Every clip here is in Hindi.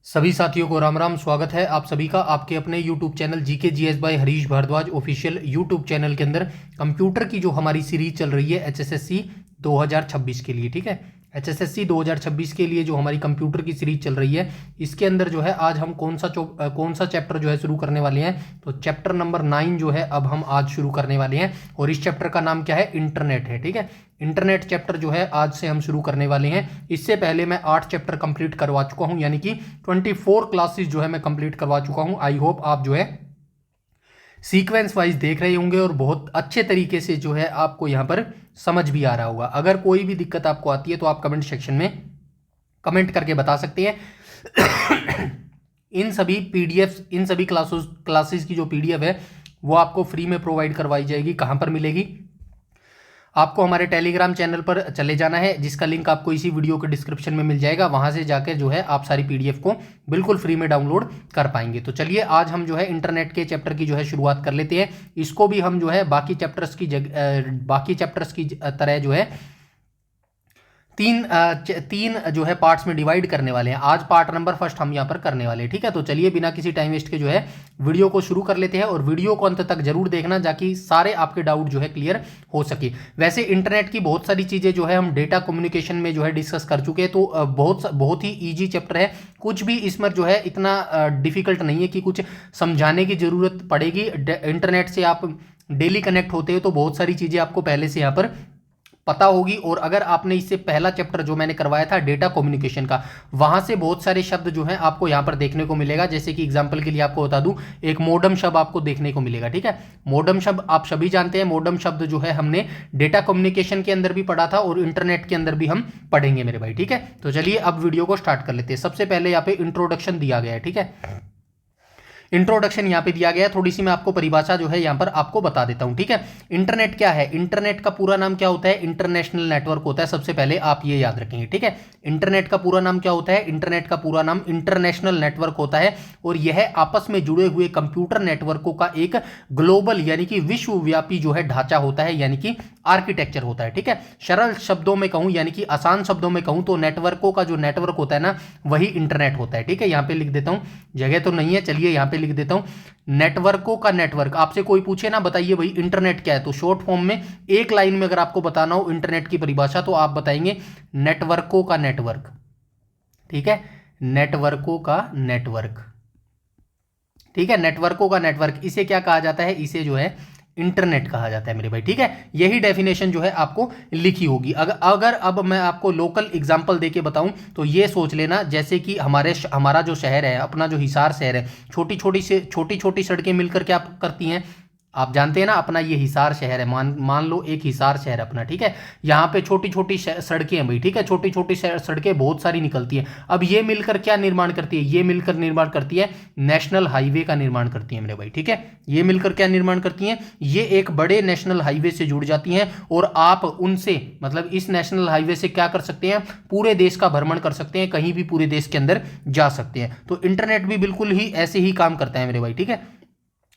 सभी साथियों को राम राम। स्वागत है आप सभी का आपके अपने YouTube channel GK GS by Harish Bhardwaj official YouTube channel के अंदर कंप्यूटर की जो हमारी सीरीज चल रही है HSSC 2026 के लिए। ठीक है, HSSC 2026 के लिए जो हमारी कंप्यूटर की सीरीज चल रही है, इसके अंदर जो है आज हम कौन सा चैप्टर जो है शुरू करने वाले हैं। तो चैप्टर नंबर 9 जो है अब हम आज शुरू करने वाले हैं और इस चैप्टर का नाम क्या है, इंटरनेट है। ठीक है, इंटरनेट चैप्टर जो है आज से हम शुरू करने वाले हैं। इससे पहले मैं 8 चैप्टर कंप्लीट करवा चुका हूं, यानी कि 24 क्लासेस जो है मैं कंप्लीट करवा चुका हूं। आई होप आप जो है सीक्वेंस वाइज देख रहे होंगे और बहुत अच्छे तरीके से जो है आपको यहां पर समझ भी आ रहा होगा। अगर कोई भी दिक्कत आपको आती है तो आप कमेंट सेक्शन में कमेंट करके बता सकते हैं। इन सभी पीडीएफ, इन सभी क्लासेस की जो पीडीएफ है वो आपको फ्री में प्रोवाइड करवाई जाएगी। कहां पर मिलेगी? आपको हमारे टेलीग्राम चैनल पर चले जाना है, जिसका लिंक आपको इसी वीडियो के डिस्क्रिप्शन में मिल जाएगा। वहां से जाकर जो है आप सारी पीडीएफ को बिल्कुल फ्री में डाउनलोड कर पाएंगे। तो चलिए आज हम जो है इंटरनेट के चैप्टर की जो है शुरुआत कर लेते हैं। इसको भी हम जो है बाकी चैप्टर्स की तरह जो है तीन जो है पार्ट्स में डिवाइड करने वाले हैं। आज पार्ट नंबर फर्स्ट हम यहाँ पर करने वाले हैं। ठीक है, तो चलिए बिना किसी टाइम वेस्ट के जो है वीडियो को शुरू कर लेते हैं और वीडियो को अंत तक जरूर देखना, ताकि सारे आपके डाउट जो है क्लियर हो सके। वैसे इंटरनेट की बहुत सारी चीजें जो है हम डेटा कम्युनिकेशन में जो है डिस्कस कर चुके हैं, तो बहुत ही ईजी चैप्टर है। कुछ भी इसमें जो है इतना डिफिकल्ट नहीं है कि कुछ समझाने की जरूरत पड़ेगी। इंटरनेट से आप डेली कनेक्ट होते हो तो बहुत सारी चीजें आपको पहले से यहाँ पर पता होगी। और अगर आपने इससे पहला चैप्टर जो मैंने करवाया था डेटा कम्युनिकेशन का, वहां से बहुत सारे शब्द जो हैं आपको यहां पर देखने को मिलेगा। जैसे कि एग्जांपल के लिए आपको बता दूं, एक मोडम शब्द आपको देखने को मिलेगा। ठीक है, मोडम शब्द आप सभी जानते हैं। मोडम शब्द जो है हमने डेटा कम्युनिकेशन के अंदर भी पढ़ा था और इंटरनेट के अंदर भी हम पढ़ेंगे मेरे भाई। ठीक है, तो चलिए अब वीडियो को स्टार्ट कर लेते हैं। सबसे पहले यहाँ पे इंट्रोडक्शन दिया गया है। ठीक है, इंट्रोडक्शन यहां पे दिया गया है। थोड़ी सी मैं आपको परिभाषा जो है यहां पर आपको बता देता हूं। ठीक है, इंटरनेट क्या है? इंटरनेट का पूरा नाम क्या होता है? इंटरनेशनल नेटवर्क होता है। सबसे पहले आप ये याद रखेंगे। ठीक है, इंटरनेट का पूरा नाम क्या होता है? इंटरनेट का पूरा नाम इंटरनेशनल नेटवर्क होता है और यह आपस में जुड़े हुए कंप्यूटर नेटवर्कों का एक ग्लोबल यानी कि विश्वव्यापी जो है ढांचा होता है, यानी कि आर्किटेक्चर होता है। ठीक है, सरल शब्दों में कहूं यानी कि आसान शब्दों में कहूं तो नेटवर्कों का जो नेटवर्क होता है ना, वही इंटरनेट होता है। ठीक है, यहां पे लिख देता हूं, जगह तो नहीं है, चलिए यहां पे लिख देता हूं, नेटवर्कों का नेटवर्क। आपसे कोई पूछे ना बताइए भाई इंटरनेट क्या है, तो शॉर्ट फॉर्म में एक लाइन में अगर आपको बताना हो इंटरनेट की परिभाषा तो आप बताएंगे नेटवर्कों का नेटवर्क। ठीक है, नेटवर्कों का नेटवर्क। ठीक है, नेटवर्कों का नेटवर्क, इसे क्या कहा जाता है? इसे जो है इंटरनेट कहा जाता है मेरे भाई। ठीक है, यही डेफिनेशन जो है आपको लिखी होगी। अगर अब मैं आपको लोकल एग्जांपल देके बताऊं तो ये सोच लेना, जैसे कि हमारा जो शहर है, अपना जो हिसार शहर है, छोटी छोटी सड़कें मिलकर क्या करती हैं? आप जानते हैं ना, अपना ये हिसार शहर है। मान लो एक हिसार शहर अपना। ठीक है, यहाँ पे छोटी छोटी सड़कें हैं भाई। ठीक है, छोटी छोटी सड़कें बहुत सारी निकलती हैं। अब ये मिलकर क्या निर्माण करती है? ये मिलकर निर्माण करती है नेशनल हाईवे का निर्माण करती है मेरे भाई। ठीक है, ये मिलकर क्या निर्माण करती हैं? ये एक बड़े नेशनल हाईवे से जुड़ जाती हैं और आप उनसे मतलब इस नेशनल हाईवे से क्या कर सकते हैं? पूरे देश का भ्रमण कर सकते हैं, कहीं भी पूरे देश के अंदर जा सकते हैं। तो इंटरनेट भी बिल्कुल ही ऐसे ही काम करता है मेरे भाई। ठीक है,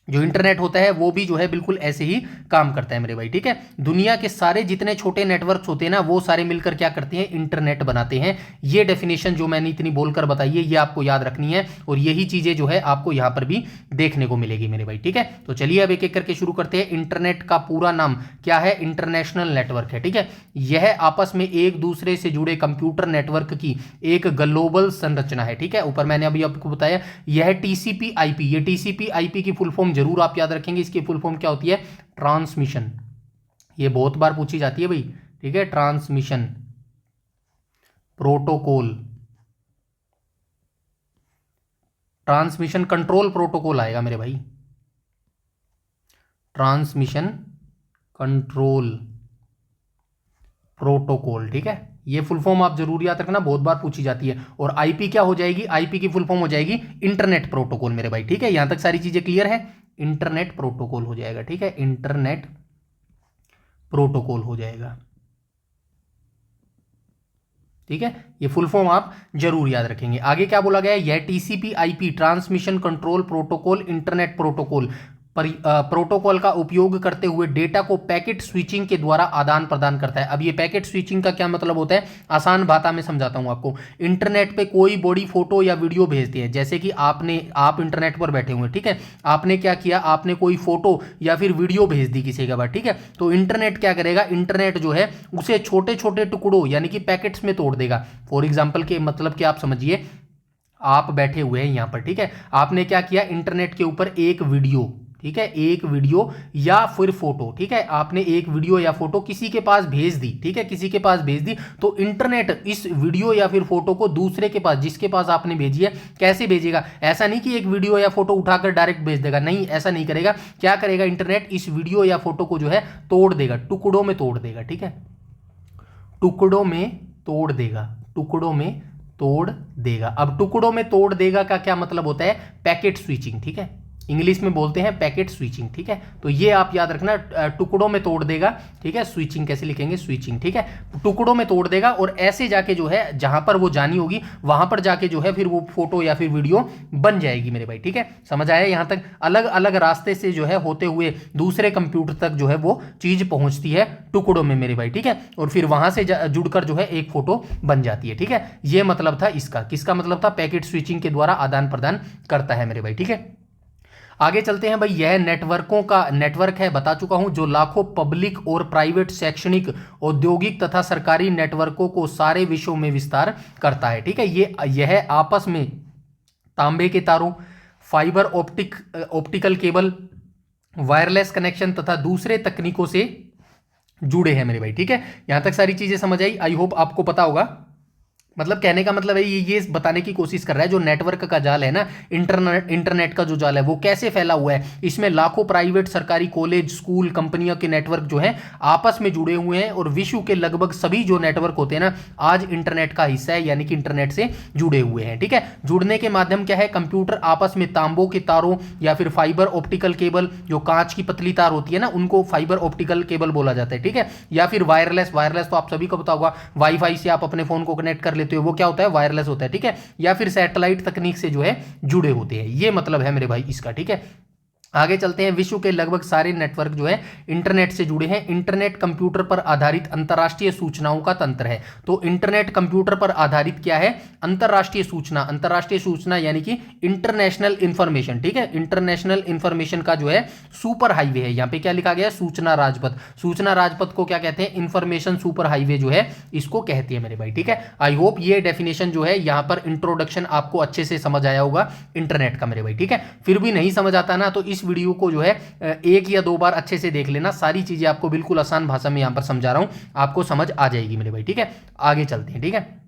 जो इंटरनेट होता है वो भी जो है बिल्कुल ऐसे ही काम करता है मेरे भाई। ठीक है, दुनिया के सारे जितने छोटे नेटवर्क्स होते हैं ना, वो सारे मिलकर क्या करते हैं? इंटरनेट बनाते हैं। ये डेफिनेशन जो मैंने इतनी बोलकर बताई है, ये आपको याद रखनी है और यही चीजें जो है आपको यहां पर भी देखने को मिलेगी मेरे भाई। ठीक है, तो चलिए अब एक एक करके शुरू करते हैं। इंटरनेट का पूरा नाम क्या है? इंटरनेशनल नेटवर्क है। ठीक है, यह आपस में एक दूसरे से जुड़े कंप्यूटर नेटवर्क की एक ग्लोबल संरचना है। ठीक है, ऊपर मैंने अभी आपको बताया यह टीसीपी आईपी, ये टीसीपी आईपी की फुल फॉर्म जरूर आप याद रखेंगे। इसकी फुल फॉर्म क्या होती है? ट्रांसमिशन। ये बहुत बार पूछी जाती है भाई। ठीक है, transmission protocol, transmission control protocol आएगा मेरे भाई, ट्रांसमिशन कंट्रोल प्रोटोकॉल। ठीक है, ये फुल फॉर्म आप जरूर याद रखना, बहुत बार पूछी जाती है। और आईपी क्या हो जाएगी? आईपी की फुल फॉर्म हो जाएगी इंटरनेट प्रोटोकॉल मेरे भाई। ठीक है, यहां तक सारी चीजें क्लियर है? इंटरनेट प्रोटोकॉल हो जाएगा। ठीक है, इंटरनेट प्रोटोकॉल हो जाएगा। ठीक है, ये फुल फॉर्म आप जरूर याद रखेंगे। आगे क्या बोला गया है? यह TCP IP transmission control protocol internet protocol protocol का उपयोग करते हुए डेटा को पैकेट स्विचिंग के द्वारा आदान प्रदान करता है। अब ये पैकेट स्विचिंग का क्या मतलब होता है, आसान भाषा में समझाता हूं आपको। इंटरनेट पे कोई बड़ी फोटो या वीडियो भेजते हैं, जैसे कि आप इंटरनेट पर बैठे हुए, ठीक है, आपने क्या किया, आपने कोई फोटो या फिर वीडियो भेज दी किसी के पास, ठीक है, तो इंटरनेट क्या करेगा, इंटरनेट जो है उसे छोटे छोटे टुकड़ों यानी कि पैकेट्स में तोड़ देगा। फॉर एग्जाम्पल के मतलब कि आप समझिए, आप बैठे हुए हैं यहां पर, ठीक है, आपने क्या किया, इंटरनेट के ऊपर एक वीडियो, ठीक है, एक वीडियो या फिर फोटो, ठीक है, आपने एक वीडियो या फोटो किसी के पास भेज दी, ठीक है, किसी के पास भेज दी, तो इंटरनेट इस वीडियो या फिर फोटो को दूसरे के पास, जिसके पास आपने भेजी है, कैसे भेजेगा, ऐसा नहीं कि एक वीडियो या फोटो उठाकर डायरेक्ट भेज देगा, नहीं, ऐसा नहीं करेगा। क्या करेगा, इंटरनेट इस वीडियो या फोटो को जो है तोड़ देगा, टुकड़ों में तोड़ देगा, ठीक है, टुकड़ों में तोड़ देगा, टुकड़ों में तोड़ देगा। अब टुकड़ों में तोड़ देगा का क्या मतलब होता है, पैकेट स्विचिंग, ठीक है, इंग्लिश में बोलते हैं पैकेट स्विचिंग, ठीक है, तो ये आप याद रखना, टुकड़ों में तोड़ देगा, ठीक है, स्विचिंग कैसे लिखेंगे, स्विचिंग, ठीक है, टुकड़ों में तोड़ देगा, और ऐसे जाके जो है जहां पर वो जानी होगी वहां पर जाके जो है फिर वो फोटो या फिर वीडियो बन जाएगी मेरे भाई, ठीक है, समझ आया यहां तक। अलग अलग रास्ते से जो है होते हुए दूसरे कंप्यूटर तक जो है वो चीज पहुंचती है टुकड़ों में मेरे भाई, ठीक है, और फिर वहां से जुड़कर जो है एक फोटो बन जाती है, ठीक है, ये मतलब था इसका, किसका मतलब था, पैकेट स्विचिंग के द्वारा आदान प्रदान करता है मेरे भाई, ठीक है। आगे चलते हैं भाई, यह नेटवर्कों का नेटवर्क है, बता चुका हूं, जो लाखों पब्लिक और प्राइवेट शैक्षणिक, औद्योगिक तथा सरकारी नेटवर्कों को सारे विश्वों में विस्तार करता है, ठीक है, यह आपस में तांबे के तारों, fibre optical cable, wireless connection तथा दूसरे तकनीकों से जुड़े हैं मेरे भाई, ठीक है, यहां तक सारी चीजें समझ आई, आई होप आपको पता होगा। मतलब कहने का मतलब है ये बताने की कोशिश कर रहा है, जो नेटवर्क का जाल है ना, इंटरनेट का जो जाल है वो कैसे फैला हुआ है, इसमें लाखों प्राइवेट, सरकारी, कॉलेज, स्कूल, कंपनियों के नेटवर्क जो है आपस में जुड़े हुए हैं, और विश्व के लगभग सभी जो नेटवर्क होते हैं ना आज इंटरनेट का हिस्सा है, यानी कि इंटरनेट से जुड़े हुए हैं, ठीक है। जुड़ने के माध्यम क्या है, कंप्यूटर आपस में तांबों के तारों या फिर फाइबर ऑप्टिकल केबल, जो कांच की पतली तार होती है ना, उनको फाइबर ऑप्टिकल केबल बोला जाता है, ठीक है, या फिर वायरलेस तो आप सभी को पता होगा, वाईफाई से आप अपने फोन को कनेक्ट कर लेते हो, वो क्या होता है, वायरलेस होता है, ठीक है, या फिर सैटेलाइट तकनीक से जो है जुड़े होते हैं, ये मतलब है मेरे भाई इसका, ठीक है। आगे चलते हैं, विश्व के लगभग सारे नेटवर्क जो है इंटरनेट से जुड़े हैं। इंटरनेट कंप्यूटर पर आधारित अंतरराष्ट्रीय सूचनाओं का तंत्र है। तो इंटरनेट कंप्यूटर पर आधारित क्या है, अंतरराष्ट्रीय सूचना यानी कि इंटरनेशनल इंफॉर्मेशन, ठीक है, इंटरनेशनल इंफॉर्मेशन का जो है सुपर हाईवे है। यहां पे क्या लिखा गया है, सूचना राजपथ को क्या कहते हैं, इंफॉर्मेशन सुपर हाईवे जो है इसको कहते हैं मेरे भाई, ठीक है। आई होप ये डेफिनेशन जो है यहां पर इंट्रोडक्शन आपको अच्छे से समझ आया होगा इंटरनेट का मेरे भाई, ठीक है। फिर भी नहीं समझ आता ना, तो इस वीडियो को जो है एक या दो बार अच्छे से देख लेना, सारी चीजें आपको बिल्कुल आसान भाषा में यहां पर समझा रहा हूं, आपको समझ आ जाएगी मेरे भाई, ठीक है। आगे चलते हैं, ठीक है।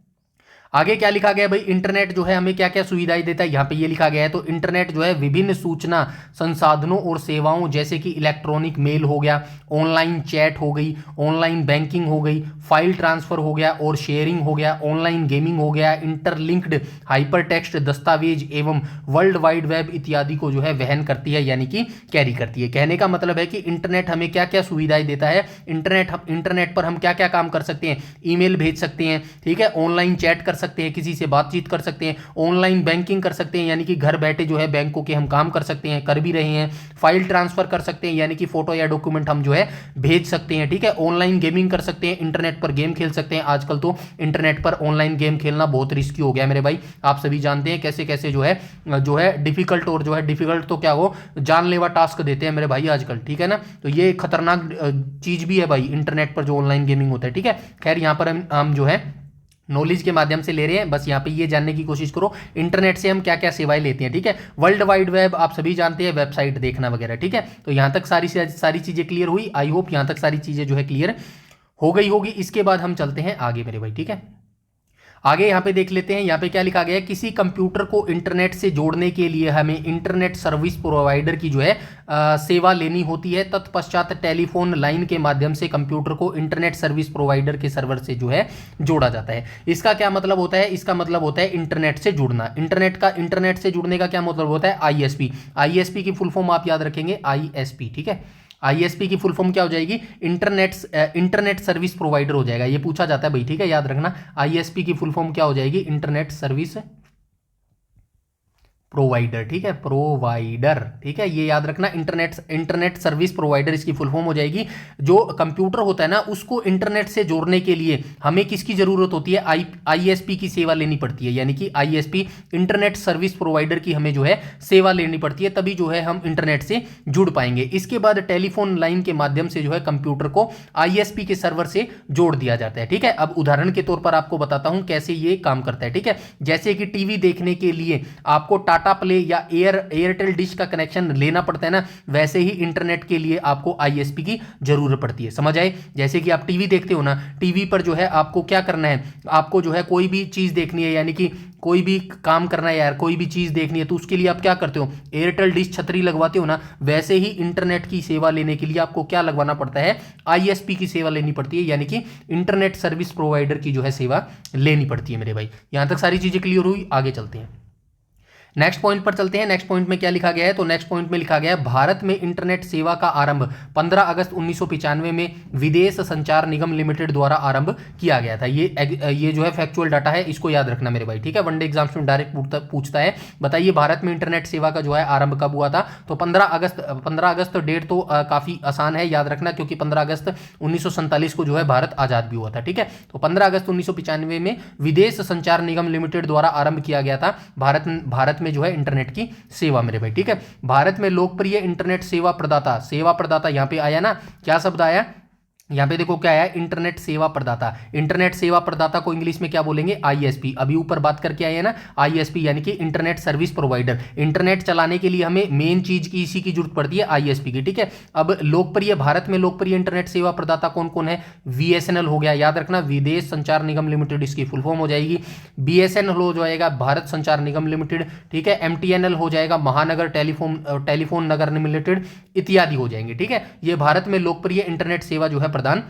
आगे क्या लिखा गया है भाई, इंटरनेट जो है हमें क्या क्या सुविधाएं देता है, यहां पे ये लिखा गया है। तो इंटरनेट जो है विभिन्न सूचना संसाधनों और सेवाओं जैसे कि इलेक्ट्रॉनिक मेल हो गया, ऑनलाइन चैट हो गई, ऑनलाइन बैंकिंग हो गई, फाइल ट्रांसफर हो गया और शेयरिंग हो गया, ऑनलाइन गेमिंग हो गया, इंटरलिंक्ड हाइपर टेक्स्ट दस्तावेज एवं वर्ल्ड वाइड वेब इत्यादि को जो है वहन करती है, यानी कि कैरी करती है। कहने का मतलब है कि इंटरनेट हमें क्या क्या सुविधाएं देता है, इंटरनेट पर हम क्या क्या काम कर सकते हैं, ईमेल भेज सकते हैं, ठीक है, ऑनलाइन चैट कर सकते हैं, किसी से बातचीत कर सकते हैं, ऑनलाइन बैंकिंग कर सकते हैं, यानी कि घर बैठे जो है बैंकों के हम काम कर सकते हैं, कर भी रहे हैं, फाइल ट्रांसफर कर सकते हैं, यानी कि फोटो या डॉक्यूमेंट हम जो है भेज सकते हैं, ठीक है, ऑनलाइन गेमिंग कर सकते हैं, इंटरनेट पर गेम खेल सकते हैं। आजकल तो इंटरनेट पर ऑनलाइन गेम खेलना बहुत रिस्की हो गया मेरे भाई, आप सभी जानते हैं कैसे कैसे जो है डिफिकल्ट, और जो है डिफिकल्ट तो क्या हो, जानलेवा टास्क देते हैं मेरे भाई आजकल, ठीक है ना। तो ये खतरनाक चीज भी है भाई इंटरनेट पर जो ऑनलाइन गेमिंग होता है, ठीक है। खैर यहाँ पर हम जो है नॉलेज के माध्यम से ले रहे हैं, बस यहाँ पे ये जानने की कोशिश करो इंटरनेट से हम क्या क्या सेवाएं लेते हैं, ठीक है। वर्ल्ड वाइड वेब आप सभी जानते हैं, वेबसाइट देखना वगैरह, ठीक है। तो यहाँ तक सारी चीजें क्लियर हुई, आई होप यहाँ तक सारी चीजें जो है क्लियर हो गई होगी। इसके बाद हम चलते हैं आगे मेरे भाई, ठीक है। आगे यहाँ पे देख लेते हैं, यहाँ पे क्या लिखा गया है, किसी कंप्यूटर को इंटरनेट से जोड़ने के लिए हमें इंटरनेट सर्विस प्रोवाइडर की जो है सेवा लेनी होती है। तत्पश्चात टेलीफोन लाइन के माध्यम से कंप्यूटर को इंटरनेट सर्विस प्रोवाइडर के सर्वर से जो है जोड़ा जाता है। इसका क्या मतलब होता है, इसका मतलब होता है इंटरनेट से जुड़ना। इंटरनेट से जुड़ने का क्या मतलब होता है, आईएसपी की फुल फॉर्म आप याद रखेंगे, आईएसपी, ठीक है। आईएसपी की फुल फॉर्म क्या हो जाएगी, इंटरनेट सर्विस प्रोवाइडर हो जाएगा, ये पूछा जाता है भाई, ठीक है, याद रखना। आईएसपी की फुल फॉर्म क्या हो जाएगी, इंटरनेट सर्विस प्रोवाइडर, ठीक है, प्रोवाइडर, ठीक है, ये याद रखना। इंटरनेट सर्विस प्रोवाइडर इसकी फुल फॉर्म हो जाएगी। जो कंप्यूटर होता है ना, उसको इंटरनेट से जोड़ने के लिए हमें किसकी जरूरत होती है? आईएसपी की सेवा लेनी पड़ती है, यानी कि आईएसपी इंटरनेट सर्विस प्रोवाइडर की हमें जो है सेवा लेनी पड़ती है, तभी जो है हम इंटरनेट से जुड़ पाएंगे। इसके बाद टेलीफोन लाइन के माध्यम से जो है कंप्यूटर को आईएसपी के सर्वर से जोड़ दिया जाता है, ठीक है। अब उदाहरण के तौर पर आपको बताता हूं कैसे ये काम करता है, ठीक है। जैसे कि टीवी देखने के लिए आपको टाटा प्ले या एयरटेल डिश का कनेक्शन लेना पड़ता है ना, वैसे ही इंटरनेट के लिए आपको आईएसपी की जरूरत पड़ती है। समझ आए? जैसे कि आप टीवी देखते हो ना, टीवी पर जो है आपको क्या करना है, आपको जो है कोई भी चीज देखनी है, यानी कि कोई भी काम करना है यार, कोई भी चीज देखनी है, तो उसके लिए आप क्या करते हो? एयरटेल डिश छतरी लगवाते हो ना, वैसे ही इंटरनेट की सेवा लेने के लिए आपको क्या लगवाना पड़ता है? आईएसपी की सेवा लेनी पड़ती है, यानी कि इंटरनेट सर्विस प्रोवाइडर की जो है सेवा लेनी पड़ती है मेरे भाई। यहां तक सारी चीजें क्लियर हुई, आगे चलते हैं। नेक्स्ट पॉइंट पर चलते हैं। नेक्स्ट पॉइंट में क्या लिखा गया है? तो नेक्स्ट पॉइंट में लिखा गया है, भारत में इंटरनेट सेवा का आरंभ 15 अगस्त 1995 में विदेश संचार निगम लिमिटेड द्वारा आरंभ किया गया था। ये जो है फैक्चुअल डाटा है, इसको याद रखना मेरे भाई, ठीक है। वनडे एग्जाम्स में डायरेक्ट पूछता है, बताइए भारत में इंटरनेट सेवा का जो है आरंभ कब हुआ था? तो 15 अगस्त डेट तो काफी आसान है याद रखना, क्योंकि 15 अगस्त 1947 को जो है भारत आजाद भी हुआ था, ठीक है। तो 15 अगस्त 1995 में विदेश संचार निगम लिमिटेड द्वारा आरंभ किया गया था भारत में जो है इंटरनेट की सेवा मेरे भाई, ठीक है। भारत में लोकप्रिय इंटरनेट सेवा प्रदाता यहां पे आया ना, क्या शब्द आया? यहां पे देखो क्या है? इंटरनेट सेवा प्रदाता। इंटरनेट सेवा प्रदाता को इंग्लिश में क्या बोलेंगे? आईएसपी। अभी ऊपर बात करके आए हैं ना, आईएसपी यानी कि इंटरनेट सर्विस प्रोवाइडर। इंटरनेट चलाने के लिए हमें मेन चीज की इसी की जरूरत पड़ती है, आईएसपी की, ठीक है। अब लोकप्रिय, भारत में लोकप्रिय इंटरनेट सेवा प्रदाता कौन कौन है? बीएसएनएल हो गया, याद रखना, विदेश संचार निगम लिमिटेड इसकी फुल फॉर्म हो जाएगी। बीएसएनएल हो जाएगा भारत संचार निगम लिमिटेड, ठीक है। एमटीएनएल हो जाएगा महानगर टेलीफोन नगर लिमिटेड, इत्यादि हो जाएंगे, ठीक है। ये भारत में लोकप्रिय इंटरनेट सेवा जो है प्रदान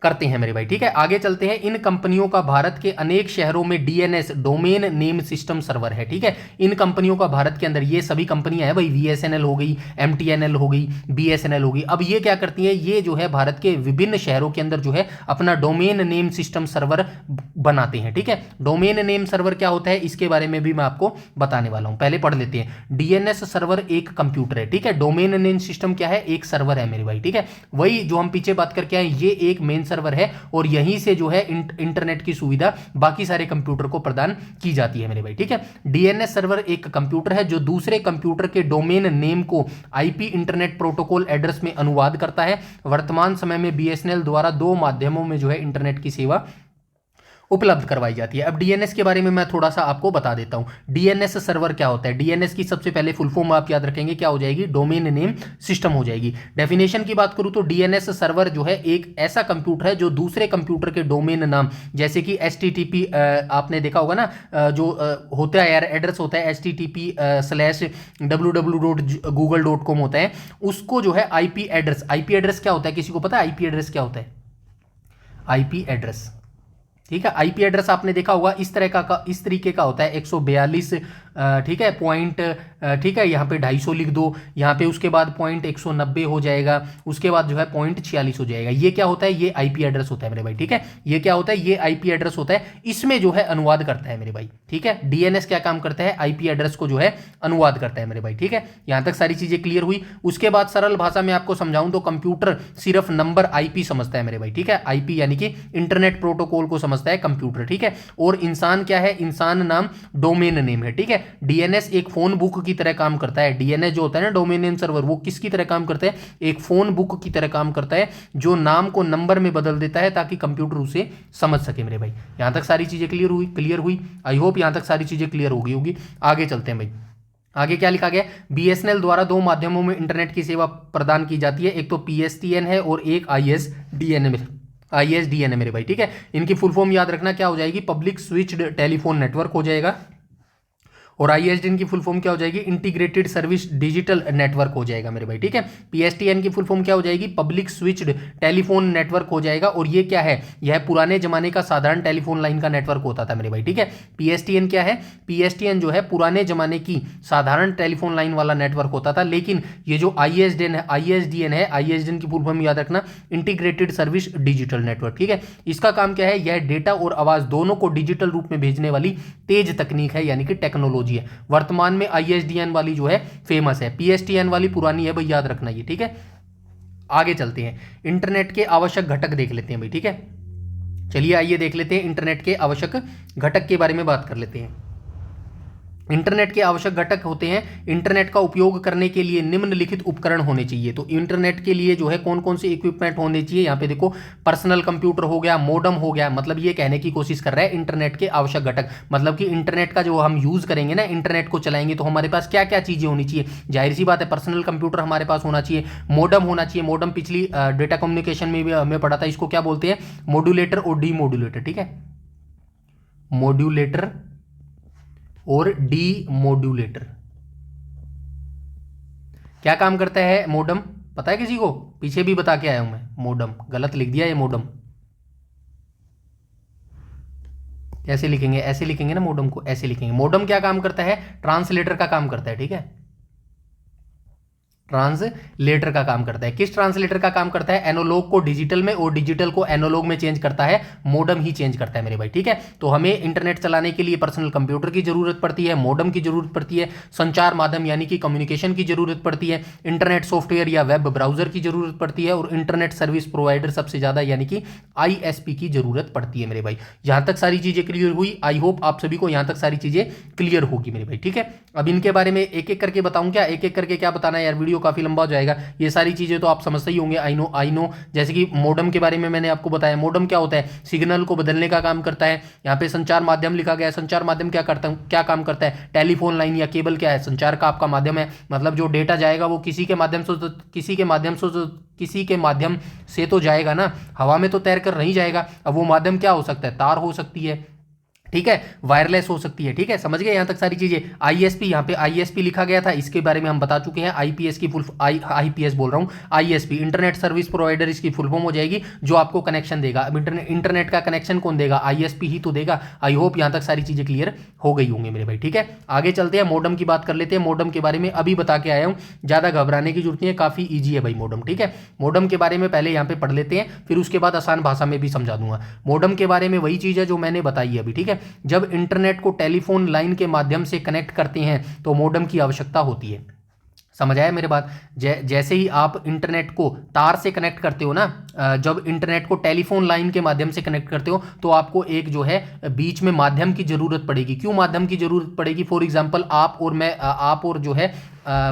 करते हैं मेरे भाई, ठीक है। आगे चलते हैं। इन कंपनियों का भारत के अनेक शहरों में DNS, domain name system server है, ठीक है। इन कंपनियों का भारत के अंदर, ये सभी कंपनियां हैं भाई, वीएसएनएल हो गई, एमटीएनएल हो गई, बीएसएनएल हो गई। अब ये क्या करती हैं? ये जो है भारत के विभिन्न शहरों के अंदर जो है अपना डोमेन नेम सिस्टम सर्वर बनाते हैं, ठीक है। डोमेन नेम सर्वर क्या होता है, इसके बारे में भी मैं आपको बताने वाला हूं, पहले पढ़ लेते हैं। डीएनएस सर्वर एक कंप्यूटर है, ठीक है। डोमेन नेम सिस्टम क्या है? एक सर्वर है मेरे भाई, ठीक है। वही जो हम पीछे बात करके आए, ये एक मेन सर्वर है और यहीं से जो है इंटरनेट की सुविधा बाकी सारे कंप्यूटर को प्रदान की जाती है मेरे भाई, ठीक है। डीएनएस सर्वर एक कंप्यूटर है जो दूसरे कंप्यूटर के डोमेन नेम को आईपी इंटरनेट प्रोटोकॉल एड्रेस में अनुवाद करता है। वर्तमान समय में बीएसएनएल द्वारा 2 माध्यमों में जो है इंटरनेट की सेवा उपलब्ध करवाई जाती है। अब डीएनएस के बारे में मैं थोड़ा सा आपको बता देता हूं। डीएनएस सर्वर क्या होता है? डीएनएस की सबसे पहले फुल फॉर्म आप याद रखेंगे, क्या हो जाएगी? डोमेन नेम सिस्टम हो जाएगी। डेफिनेशन की बात करूं तो डीएनएस सर्वर जो है एक ऐसा कंप्यूटर है जो दूसरे कंप्यूटर के डोमेन नाम, जैसे कि एचटीटीपी, आपने देखा होगा ना, जो होता है यार एड्रेस होता है http/www.google.com होता है, उसको जो है आईपी एड्रेस क्या होता है? किसी को पता है आईपी एड्रेस क्या होता है? आईपी एड्रेस, ठीक है। आईपी एड्रेस आपने देखा होगा, इस तरीके का होता है 142, ठीक है, पॉइंट, ठीक है, यहाँ पे 250 लिख दो, यहाँ पे उसके बाद पॉइंट 190 हो जाएगा, उसके बाद जो है पॉइंट 46 हो जाएगा। ये क्या होता है? ये आईपी एड्रेस होता है मेरे भाई, ठीक है। ये क्या होता है? ये आईपी एड्रेस होता है, इसमें जो है अनुवाद करता है मेरे भाई, ठीक है। डीएनएस क्या काम करता है? आईपी एड्रेस को जो है अनुवाद करता है मेरे भाई, ठीक है। यहां तक सारी चीजें क्लियर हुई। उसके बाद सरल भाषा में आपको समझाऊं तो कंप्यूटर सिर्फ नंबर आईपी समझता है मेरे भाई, ठीक है। आईपी यानी कि इंटरनेट प्रोटोकॉल को समझता है कंप्यूटर, ठीक है। और इंसान क्या है? इंसान नाम डोमेन नेम है, ठीक है। डीएनएस एक फोन बुक की तरह काम करता है। डीएनएस जो होता है ना, डोमेन नेम सर्वर, वो किसकी तरह काम करता है? एक फोन बुक की तरह काम करता है, जो नाम को नंबर में बदल देता है ताकि कंप्यूटर उसे समझ सके मेरे भाई। यहां तक सारी चीजें क्लियर हुई। आई होप यहां तक सारी चीजें क्लियर हो गई होगी। आगे चलते हैं भाई। आगे क्या लिखा गया? बीएसएनएल द्वारा 2 माध्यमों में इंटरनेट की सेवा प्रदान की जाती है, एक तो पीएसटीएन है और एक आईएसडीएन है मेरे भाई, ठीक है। इनकी फुल फॉर्म याद रखना क्या हो जाएगी? पब्लिक स्विच्ड टेलीफोन नेटवर्क हो जाएगा। और आईएसडीएन की फुल फॉर्म क्या हो जाएगी? इंटीग्रेटेड सर्विस डिजिटल नेटवर्क हो जाएगा मेरे भाई, ठीक है। पीएसटीएन की फुल फॉर्म क्या हो जाएगी? पब्लिक स्विच्ड टेलीफोन नेटवर्क हो जाएगा। और ये क्या है? यह पुराने जमाने का साधारण टेलीफोन लाइन का नेटवर्क होता था मेरे भाई, ठीक है। पीएसटीएन क्या है? पीएसटीएन जो है पुराने जमाने की साधारण टेलीफोन लाइन वाला नेटवर्क होता था, लेकिन ये जो आईएसडीएन है, आईएसडीएन की फुल फॉर्म याद रखना, इंटीग्रेटेड सर्विस डिजिटल नेटवर्क, ठीक है। इसका काम क्या है? यह डेटा और आवाज दोनों को डिजिटल रूप में भेजने वाली तेज तकनीक है, यानी कि टेक्नोलॉजी टेक्नोलॉजी है। वर्तमान में ISDN वाली जो है फेमस है, PSTN वाली पुरानी है भाई, याद रखना ये, ठीक है। आगे चलते हैं, इंटरनेट के आवश्यक घटक देख लेते हैं भाई, ठीक है। चलिए आइए देख लेते हैं, इंटरनेट के आवश्यक घटक के बारे में बात कर लेते हैं। इंटरनेट के आवश्यक घटक होते हैं, इंटरनेट का उपयोग करने के लिए निम्नलिखित उपकरण होने चाहिए। तो इंटरनेट के लिए जो है कौन कौन से इक्विपमेंट होने चाहिए, यहाँ पे देखो पर्सनल कंप्यूटर हो गया, मॉडेम हो गया, मतलब ये कहने की कोशिश कर रहा है इंटरनेट के आवश्यक घटक, मतलब कि इंटरनेट का जो हम यूज करेंगे ना, इंटरनेट को चलाएंगे तो हमारे पास क्या क्या चीजें होनी चाहिए। जाहिर सी बात है पर्सनल कंप्यूटर हमारे पास होना चाहिए, मॉडेम होना चाहिए। मॉडेम पिछली डेटा कम्युनिकेशन में भी हमें पढ़ा था, इसको क्या बोलते हैं, मॉड्यूलेटर और डीमॉड्यूलेटर, ठीक है, मॉड्यूलेटर और डीमॉड्यूलेटर। क्या काम करता है मॉडेम, पता है किसी को, पीछे भी बता के आया हूं मैं, मॉडेम गलत लिख दिया ये, मॉडेम कैसे लिखेंगे, ऐसे लिखेंगे ना, मॉडेम को ऐसे लिखेंगे। मॉडेम क्या काम करता है, ट्रांसलेटर का काम करता है, ठीक है, ट्रांसलेटर का काम करता है। किस ट्रांसलेटर का काम करता है, एनालॉग को डिजिटल में और डिजिटल को एनालॉग में चेंज करता है, मॉडेम ही चेंज करता है मेरे भाई, ठीक है। तो हमें इंटरनेट चलाने के लिए पर्सनल कंप्यूटर की जरूरत पड़ती है, मॉडेम की जरूरत पड़ती है, संचार माध्यम यानी कि कम्युनिकेशन की जरूरत पड़ती है, इंटरनेट सॉफ्टवेयर या वेब ब्राउजर की जरूरत पड़ती है, और इंटरनेट सर्विस प्रोवाइडर सबसे ज्यादा यानी कि ISP की जरूरत पड़ती है मेरे भाई। यहां तक सारी चीजें क्लियर हुई, आई होप आप सभी को यहां तक सारी चीजें क्लियर होगी मेरे भाई, ठीक है। अब इनके बारे में एक एक करके बताऊं क्या, एक एक करके क्या बताना है यार, वीडियो काफी लंबा हो जाएगा। ये सारी चीजें तो आप समझते ही होंगे, आई नो। जैसे कि मॉडेम के बारे में मैंने आपको बताया, मॉडेम क्या होता है, सिग्नल को बदलने का काम करता है। यहाँ पे संचार माध्यम लिखा गया है, संचार माध्यम क्या काम करता है, टेलीफोन लाइन या केबल क्या है, संचार का आपका माध्यम है, मतलब जो डेटा जाएगा वो किसी के माध्यम से तो जाएगा ना, हवा में तो तैर कर नहीं जाएगा। अब वो माध्यम क्या हो सकता है, तार हो सकती है, ठीक है, वायरलेस हो सकती है, ठीक है, समझ गए यहां तक सारी चीजें। ISP, यहाँ पे ISP लिखा गया था, इसके बारे में हम बता चुके हैं। IPS की फुल IPS बोल रहा हूं, ISP इंटरनेट सर्विस प्रोवाइडर इसकी फुल फॉर्म हो जाएगी, जो आपको कनेक्शन देगा। अब इंटरनेट का कनेक्शन कौन देगा, ISP ही तो देगा। आई होप यहां तक सारी चीजें क्लियर हो गई होंगी मेरे भाई, ठीक है। आगे चलते हैं, मॉडेम की बात कर लेते हैं। मॉडेम के बारे में अभी बता के आया हूं, ज्यादा घबराने की जरूरत नहीं है, काफी ईजी है भाई मॉडेम, ठीक है। मॉडेम के बारे में पहले यहाँ पे पढ़ लेते हैं, फिर उसके बाद आसान भाषा में भी समझा दूंगा। मॉडेम के बारे में वही चीज है जो मैंने बताई अभी, ठीक है। जब इंटरनेट को टेलीफोन लाइन के माध्यम से कनेक्ट करते हैं तो मॉडेम की आवश्यकता होती है। समझ आया मेरे बात, जैसे ही आप इंटरनेट को तार से कनेक्ट करते हो ना, जब इंटरनेट को टेलीफोन लाइन के माध्यम से कनेक्ट करते हो तो आपको एक जो है बीच में माध्यम की जरूरत पड़ेगी। क्यों माध्यम की जरूरत पड़ेगी, फॉर एग्जांपल आप और मैं, आप और जो है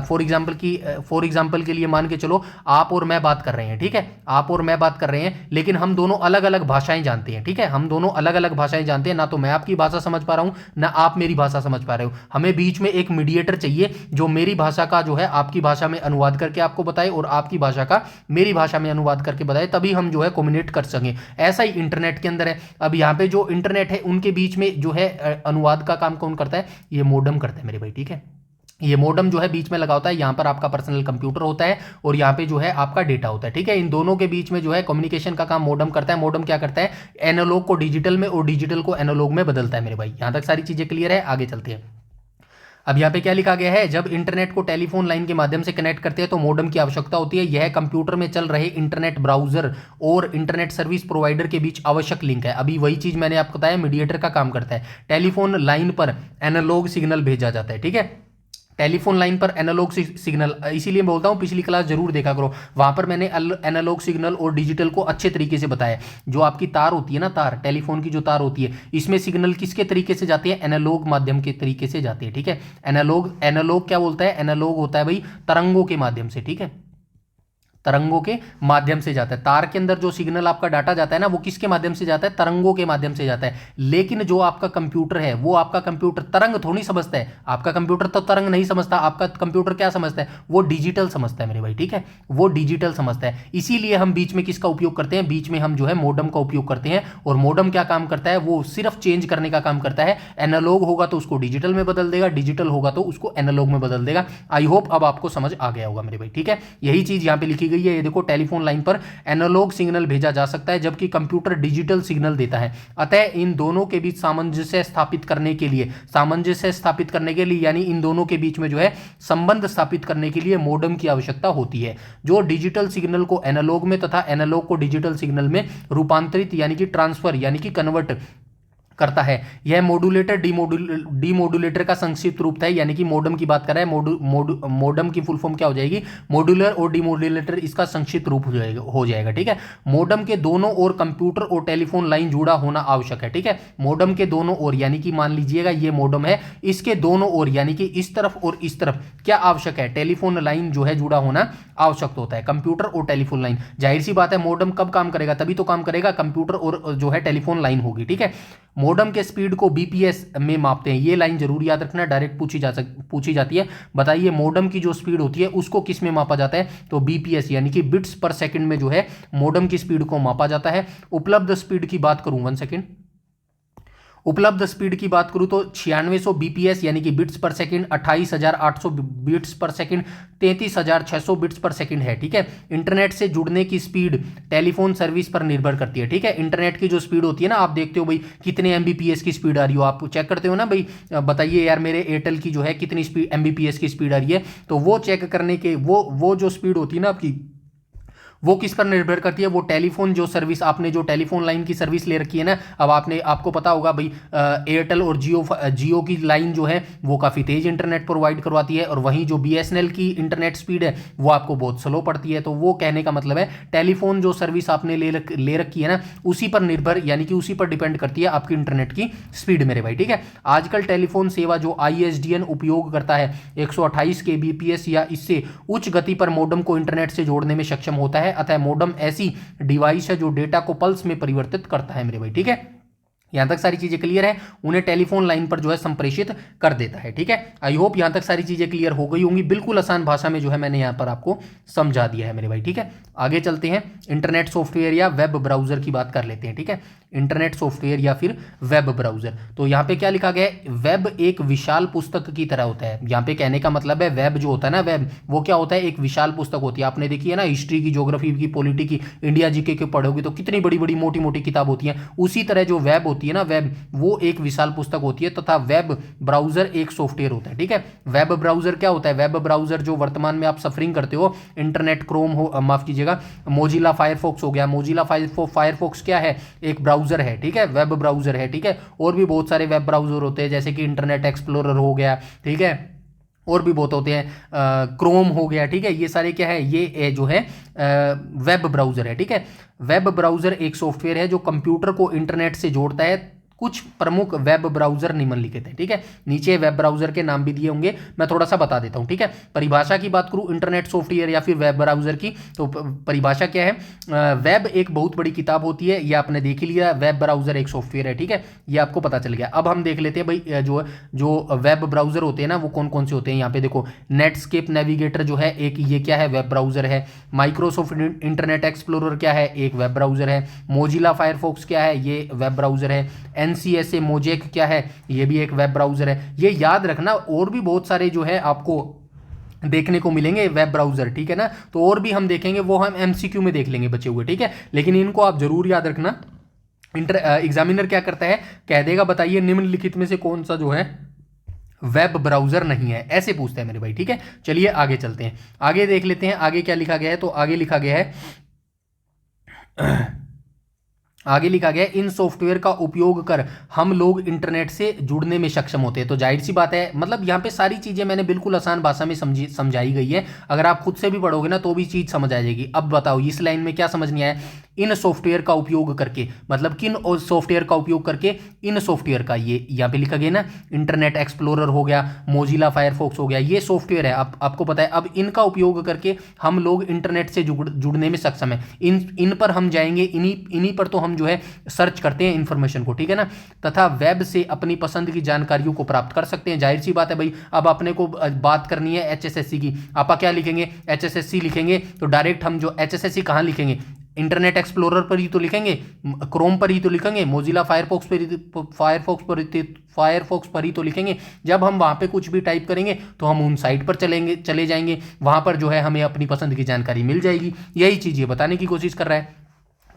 फॉर एग्जांपल के लिए मान के चलो आप और मैं बात कर रहे हैं, ठीक है, आप और मैं बात कर रहे हैं, लेकिन हम दोनों अलग अलग भाषाएं जानते हैं, ठीक है, हम दोनों अलग अलग भाषाएं जानते हैं, ना तो मैं आपकी भाषा समझ पा रहा हूं ना आप मेरी भाषा समझ पा रहे हो। हमें बीच में एक मीडिएटर चाहिए जो मेरी भाषा का जो है आपकी भाषा में अनुवाद करके आपको बताए और आपकी भाषा का मेरी भाषा में अनुवाद करके बताए, तभी हम जो है कम्युनिकेट कर सकें। ऐसा ही इंटरनेट के अंदर है। अब यहाँ पे जो इंटरनेट है उनके बीच में जो है अनुवाद का काम कौन करता है, ये मॉडेम करता है मेरे भाई, ठीक है। ये मॉडेम जो है बीच में लगा होता है, यहाँ पर आपका पर्सनल कंप्यूटर होता है और यहाँ पे जो है आपका डेटा होता है, ठीक है। इन दोनों के बीच में जो है कम्युनिकेशन का काम मॉडेम करता है। मॉडेम क्या करता है, एनालॉग को डिजिटल में और डिजिटल को एनालॉग में बदलता है मेरे भाई। यहाँ तक सारी चीजें क्लियर है, आगे चलते हैं। अब यहाँ पे क्या लिखा गया है, जब इंटरनेट को टेलीफोन लाइन के माध्यम से कनेक्ट करते हैं तो मॉडेम की आवश्यकता होती है। यह कंप्यूटर में चल रहे इंटरनेट ब्राउजर और इंटरनेट सर्विस प्रोवाइडर के बीच आवश्यक लिंक है। अभी वही चीज मैंने आपको बताया, मीडिएटर का काम करता है। टेलीफोन लाइन पर एनालॉग सिग्नल भेजा जाता है, ठीक है, टेलीफोन लाइन पर एनालॉग सिग्नल, इसीलिए बोलता हूं पिछली क्लास जरूर देखा करो, वहां पर मैंने एनालॉग सिग्नल और डिजिटल को अच्छे तरीके से बताया। जो आपकी तार होती है ना, तार, टेलीफोन की जो तार होती है, इसमें सिग्नल किसके तरीके से जाती है, एनालॉग माध्यम के तरीके से जाती है, ठीक है। एनालॉग क्या बोलता है, एनालॉग होता है भाई तरंगों के माध्यम से, ठीक है, तरंगों के माध्यम से जाता है। तार के अंदर जो सिग्नल आपका डाटा जाता है ना, वो किसके माध्यम से जाता है, तरंगों के माध्यम से जाता है। लेकिन जो आपका कंप्यूटर है, वो आपका कंप्यूटर तरंग थोड़ी समझता है, आपका कंप्यूटर तो तरंग नहीं समझता। आपका कंप्यूटर क्या समझता है, वो डिजिटल समझता है मेरे भाई, ठीक है, वो डिजिटल समझता है। इसीलिए हम बीच में किसका उपयोग करते हैं, बीच में हम जो है मॉडेम का उपयोग करते हैं। और मॉडेम क्या काम करता है, वो सिर्फ चेंज करने का काम करता है। एनालॉग होगा तो उसको डिजिटल में बदल देगा, डिजिटल होगा तो उसको एनालॉग में बदल देगा। आई होप अब आपको समझ आ गया होगा मेरे भाई, ठीक है। यही चीज यहां पे लिखी गई है, ये देखो, टेलीफोन लाइन पर एनालॉग सिग्नल भेजा जा सकता है जबकि कंप्यूटर डिजिटल सिग्नल देता है। अतः इन दोनों के बीच सामंजस्य स्थापित करने के लिए यानी इन दोनों के बीच में जो है संबंध स्थापित करने के लिए मॉडेम की आवश्यकता होती है, जो डिजिटल सिग्नल को एनालॉग में तथा एनालॉग को डिजिटल सिग्नल में रूपांतरित यानी कि ट्रांसफर यानी कि कन्वर्ट करता है। यह मॉड्यूलेटर डीमॉड्यूलेटर का संक्षिप्त रूप था, यानी कि मॉडम की बात कर रहा है। मॉडम की फुल फॉर्म क्या हो जाएगी, मॉड्यूलर और डीमॉड्यूलेटर, इसका संक्षिप्त रूप हो जाएगा। ठीक है, मॉडम के दोनों ओर कंप्यूटर और टेलीफोन लाइन जुड़ा होना आवश्यक है। ठीक है, मॉडम के दोनों ओर, यानी कि मान लीजिएगा ये मॉडम है, इसके दोनों ओर यानी कि इस तरफ और इस तरफ क्या आवश्यक है, टेलीफोन लाइन जो है जुड़ा होना आवश्यक होता है, कंप्यूटर और टेलीफोन लाइन। जाहिर सी बात है मॉडम कब काम करेगा, तभी तो काम करेगा कंप्यूटर और जो है टेलीफोन लाइन होगी। ठीक है, मॉडम के स्पीड को बीपीएस में मापते हैं, ये लाइन जरूर याद रखना, डायरेक्ट पूछी जाती है। बताइए मॉडम की जो स्पीड होती है उसको किस में मापा जाता है, तो बीपीएस यानी कि बिट्स पर सेकंड में जो है मॉडम की स्पीड को मापा जाता है। उपलब्ध स्पीड की बात करूं, 1 सेकंड, उपलब्ध स्पीड की बात करूं तो 9600 बीपीएस यानी कि बिट्स पर सेकंड, 28800 बिट्स पर सेकंड, 33600 बिट्स पर सेकंड है। ठीक है, इंटरनेट से जुड़ने की स्पीड टेलीफोन सर्विस पर निर्भर करती है। ठीक है, इंटरनेट की जो स्पीड होती है ना, आप देखते हो भाई कितने एमबीपीएस की स्पीड आ रही हो, आप चेक करते हो ना भाई, बताइए यार मेरे एयरटेल की जो है कितनी स्पीड एमबीपीएस की स्पीड आ रही है, तो वो चेक करने के वो जो स्पीड होती है ना आपकी, वो किस पर निर्भर करती है, वो टेलीफोन जो सर्विस आपने जो टेलीफोन लाइन की सर्विस ले रखी है ना, अब आपको पता होगा भाई एयरटेल और जियो की लाइन जो है वो काफ़ी तेज इंटरनेट प्रोवाइड करवाती है, और वहीं जो बीएसएनएल की इंटरनेट स्पीड है वो आपको बहुत स्लो पड़ती है। तो वो कहने का मतलब है टेलीफोन जो सर्विस आपने ले रखी है ना, उसी पर निर्भर यानी कि उसी पर डिपेंड करती है आपकी इंटरनेट की स्पीड मेरे भाई। ठीक है, आजकल टेलीफोन सेवा जो आईएसडीएन उपयोग करता है 128 kbps या इससे उच्च गति पर मॉडम को इंटरनेट से जोड़ने में सक्षम होता है। अतः मॉडम ऐसी डिवाइस है जो डेटा को पल्स में परिवर्तित करता है मेरे भाई। ठीक है, यहां तक सारी चीजें क्लियर है, उन्हें टेलीफोन लाइन पर जो है संप्रेषित कर देता है। ठीक है, आई होप यहां तक सारी चीजें क्लियर हो गई होंगी, बिल्कुल आसान भाषा में जो है मैंने यहां पर आपको समझा दिया है मेरे भाई। ठीक है, आगे चलते हैं, इंटरनेट सॉफ्टवेयर या वेब ब्राउजर की बात कर लेते हैं। ठीक है, इंटरनेट सॉफ्टवेयर या फिर वेब ब्राउजर, तो यहाँ पे क्या लिखा गया है, वेब एक विशाल पुस्तक की तरह होता है। यहाँ पे कहने का मतलब है वेब जो होता है ना, वेब वो क्या होता है, एक विशाल पुस्तक होती है। आपने देखी है ना हिस्ट्री की, ज्योग्राफी की, पॉलिटी की, इंडिया जीके के पढ़ोगे तो कितनी बड़ी बड़ी मोटी मोटी किताब होती है, उसी तरह जो वेब होती है ना, वेब वो एक विशाल पुस्तक होती है, तथा वेब ब्राउजर एक सॉफ्टवेयर होता है। ठीक है, वेब ब्राउजर क्या होता है, वेब ब्राउजर जो वर्तमान में आप सफरिंग करते हो, इंटरनेट क्रोम हो, माफ कीजिएगा मोजिला फायरफॉक्स हो गया, मोजिला फायरफॉक्स क्या है, एक ब्राउजर है। ठीक है, वेब ब्राउजर है। ठीक है, और भी बहुत सारे वेब ब्राउजर होते हैं, जैसे कि इंटरनेट एक्सप्लोरर हो गया। ठीक है, और भी बहुत होते हैं, क्रोम हो गया। ठीक है, ये सारे क्या है, ये जो है वेब ब्राउजर है। ठीक है, वेब ब्राउजर एक सॉफ्टवेयर है जो कंप्यूटर को इंटरनेट से जोड़ता है। कुछ प्रमुख वेब ब्राउजर निम्नलिखित हैं। ठीक है, नीचे वेब ब्राउजर के नाम भी दिए होंगे, मैं थोड़ा सा बता देता हूं। ठीक है, परिभाषा की बात करूं इंटरनेट सॉफ्टवेयर या फिर वेब ब्राउजर की, तो परिभाषा क्या है, वेब एक बहुत बड़ी किताब होती है, ये आपने देख ही लिया, वेब ब्राउजर एक सॉफ्टवेयर है। ठीक है, ये आपको पता चल गया। अब हम देख लेते हैं भाई जो वेब ब्राउजर होते हैं ना, वो कौन कौन से होते हैं। यहाँ पे देखो, नेटस्केप नेविगेटर जो है एक, ये क्या है, वेब ब्राउजर है। माइक्रोसॉफ्ट इंटरनेट एक्सप्लोरर क्या है, एक वेब ब्राउजर है। मोजिला फायरफॉक्स क्या है, ये वेब ब्राउजर है। NCSA मोजेक क्या है, ये भी एक वेब ब्राउजर है। ये याद रखना, और भी बहुत सारे जो है आपको देखने को मिलेंगे वेब ब्राउजर। ठीक है ना, तो और भी हम देखेंगे, वो हम MCQ में देख लेंगे बचे हुए। ठीक है, लेकिन इनको आप जरूर याद रखना। एग्जामिनर क्या करता है, कह देगा बताइए निम्नलिखित में से कौन सा जो है वेब ब्राउजर नहीं है, ऐसे पूछते हैं मेरे भाई। ठीक है, चलिए आगे चलते हैं, आगे देख लेते हैं आगे क्या लिखा गया है। तो आगे लिखा गया है आगे लिखा गया इन सॉफ्टवेयर का उपयोग कर हम लोग इंटरनेट से जुड़ने में सक्षम होते हैं। तो जाहिर सी बात है, मतलब यहाँ पे सारी चीजें मैंने बिल्कुल आसान भाषा में समझाई गई है। अगर आप खुद से भी पढ़ोगे ना तो भी चीज समझ आ जाएगी। अब बताओ इस लाइन में क्या समझ नहीं आया, इन सॉफ्टवेयर का उपयोग करके, मतलब किन सॉफ्टवेयर का उपयोग करके, इन सॉफ्टवेयर का, ये यहाँ पे लिखा गया ना, इंटरनेट एक्सप्लोरर हो गया, मोजिला फायरफॉक्स हो गया, ये सॉफ्टवेयर है, आपको पता है। अब इनका उपयोग करके हम लोग इंटरनेट से जुड़ने में सक्षम है। इन पर हम जाएंगे, इन्हीं पर तो हम जो है सर्च करते हैं इंफॉर्मेशन को। ठीक है ना, तथा वेब से अपनी पसंद की जानकारियों को प्राप्त कर सकते हैं। जाहिर सी बात है भाई, अब अपने को बात करनी है HSSC की, आप क्या लिखेंगे, HSSC लिखेंगे, तो डायरेक्ट हम जो HSSC कहाँ लिखेंगे, इंटरनेट एक्सप्लोरर पर ही तो लिखेंगे, क्रोम पर ही तो लिखेंगे, मोजिला फायरफॉक्स पर ही तो लिखेंगे। जब हम वहाँ पे कुछ भी टाइप करेंगे तो हम उन साइट पर चले जाएंगे, वहाँ पर जो है हमें अपनी पसंद की जानकारी मिल जाएगी। यही चीज़ ये बताने की कोशिश कर रहा है।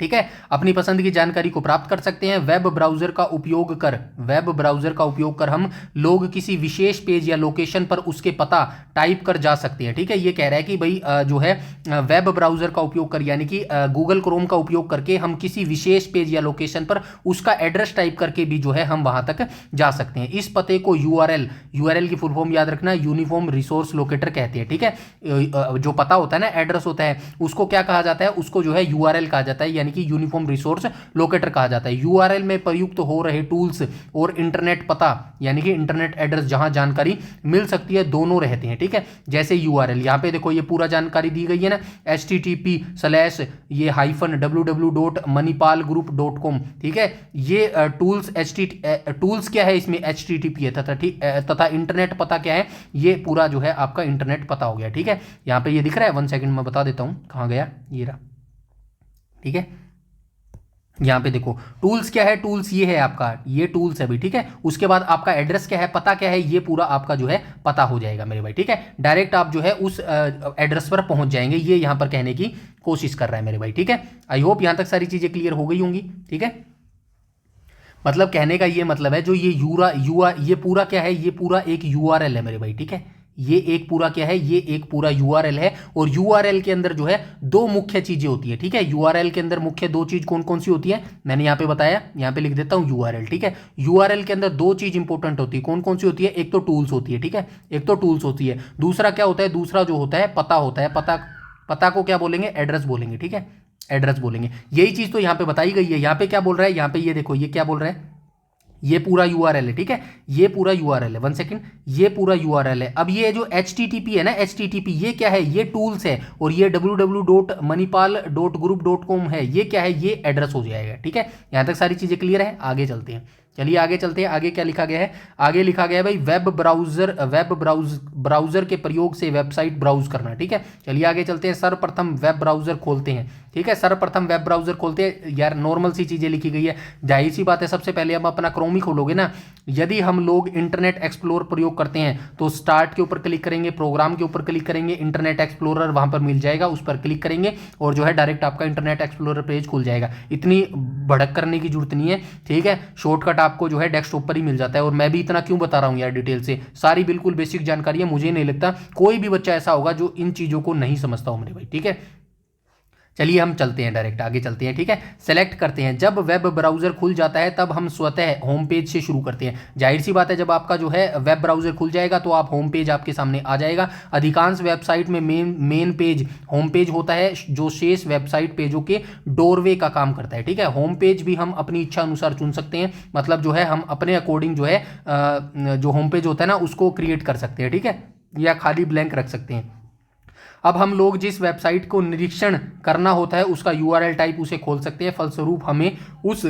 ठीक है, अपनी पसंद की जानकारी को प्राप्त कर सकते हैं। वेब ब्राउजर का उपयोग कर हम लोग किसी विशेष पेज या लोकेशन पर उसके पता टाइप कर जा सकते हैं। ठीक है, ये कह रहा है कि भाई जो है वेब ब्राउजर का उपयोग कर, यानी कि गूगल क्रोम का उपयोग करके हम किसी विशेष पेज या लोकेशन पर उसका एड्रेस टाइप करके भी जो है हम वहां तक जा सकते हैं। इस पते को यूआरएल की फुल फॉर्म याद रखना, यूनिफॉर्म रिसोर्स लोकेटर कहते हैं। ठीक है, जो पता होता है ना, एड्रेस होता है, उसको क्या कहा जाता है, उसको जो है यूआरएल कहा जाता है, यानी कि यूनिफॉर्म रिसोर्स लोकेटर कहा जाता है। यूआरएल में प्रयुक्त हो रहे टूल्स और इंटरनेट पता यानी कि इंटरनेट एड्रेस जहां जानकारी मिल सकती है, दोनों रहते हैं। ठीक है, जैसे यूआरएल यहां पे देखो, ये पूरा जानकारी दी गई है ना, http://www.manipalgroup.com। ठीक है, ये टूल्स क्या है, इसमें http है तथा इंटरनेट पता क्या है, ये पूरा जो है आपका इंटरनेट पता हो गया। ठीक है, यहां पे ये दिख रहा है, 1 सेकंड में बता देता हूं कहां गया, ये रहा। ठीक है, यहां पे देखो टूल्स क्या है, टूल्स ये है आपका, ये टूल्स है भाई। ठीक है, उसके बाद आपका एड्रेस क्या है, पता क्या है, ये पूरा आपका जो है पता हो जाएगा मेरे भाई। ठीक है, डायरेक्ट आप जो है उस एड्रेस पर पहुंच जाएंगे, ये यहां पर कहने की कोशिश कर रहा है मेरे भाई। ठीक है, आई होप यहां तक सारी चीजें क्लियर हो गई होंगी। ठीक है, मतलब कहने का ये मतलब है, जो ये ये पूरा क्या है, ये पूरा एक यूआरएल है मेरे भाई। ठीक है, ये एक पूरा क्या है, ये एक पूरा यूआरएल है, और यूआरएल के अंदर जो है दो मुख्य चीजें होती है। ठीक है, यूआरएल के अंदर मुख्य दो चीज कौन कौन सी होती है, मैंने यहां पे बताया, यहां पे लिख देता हूं यूआरएल। ठीक है, यूआरएल के अंदर दो चीज इंपॉर्टेंट होती है, कौन कौन सी होती है, एक तो टूल्स होती है। ठीक है, एक तो टूल्स होती है, दूसरा क्या होता है, दूसरा जो होता है पता होता है। पता को क्या बोलेंगे, एड्रेस बोलेंगे। ठीक है, एड्रेस बोलेंगे। यही चीज तो यहां पे बताई गई है। यहां पे क्या बोल रहा है, यहां पे ये देखो, ये क्या बोल रहा है, ये पूरा यूआरएल है। ठीक है, ये पूरा यूआरएल है, 1 सेकंड, ये पूरा यूआरएल है। अब ये जो http है ना, http ये क्या है, ये टूल्स है, और ये www.manipal.group.com है, ये क्या है, ये एड्रेस हो जाएगा। ठीक है, यहां तक सारी चीजें क्लियर है, आगे चलते हैं। चलिए आगे चलते हैं, आगे क्या लिखा गया है, आगे लिखा गया है भाई वेब ब्राउजर के प्रयोग से वेबसाइट ब्राउज करना। ठीक है, चलिए आगे चलते हैं, सर्वप्रथम वेब ब्राउजर खोलते हैं। ठीक है, सर्वप्रथम वेब ब्राउजर खोलते हैं, यार नॉर्मल सी चीजें लिखी गई है, जाहिर सी बात है, सबसे पहले हम अपना क्रोम ही खोलोगे ना। यदि हम लोग इंटरनेट एक्सप्लोर प्रयोग करते हैं तो स्टार्ट के ऊपर क्लिक करेंगे, प्रोग्राम के ऊपर क्लिक करेंगे, इंटरनेट एक्सप्लोरर वहां पर मिल जाएगा, उस पर क्लिक करेंगे और जो है डायरेक्ट आपका इंटरनेट एक्सप्लोरर पेज खुल जाएगा। इतनी भड़क करने की जरूरत नहीं है। ठीक है, शॉर्टकट आपको जो है डेस्कटॉप पर ही मिल जाता है, और मैं भी इतना क्यों बता रहा हूं यार डिटेल से, सारी बिल्कुल बेसिक जानकारी है। मुझे नहीं लगता कोई भी बच्चा ऐसा होगा जो इन चीजों को नहीं समझता हो मेरे भाई। ठीक है, चलिए हम चलते हैं, डायरेक्ट आगे चलते हैं। ठीक है, सेलेक्ट करते हैं, जब वेब ब्राउजर खुल जाता है तब हम स्वतः होम पेज से शुरू करते हैं। जाहिर सी बात है, जब आपका जो है वेब ब्राउजर खुल जाएगा तो आप होम पेज आपके सामने आ जाएगा। अधिकांश वेबसाइट में मेन पेज होम पेज होता है, जो शेष वेबसाइट पेजों के डोरवे का काम करता है। ठीक है, होम पेज भी हम अपनी इच्छा अनुसार चुन सकते हैं, मतलब जो है हम अपने अकॉर्डिंग जो है जो होम पेज होता है ना, उसको क्रिएट कर सकते हैं। ठीक है, या खाली ब्लैंक रख सकते हैं। अब हम लोग जिस वेबसाइट को निरीक्षण करना होता है उसका यूआरएल टाइप उसे खोल सकते हैं, फलस्वरूप हमें उस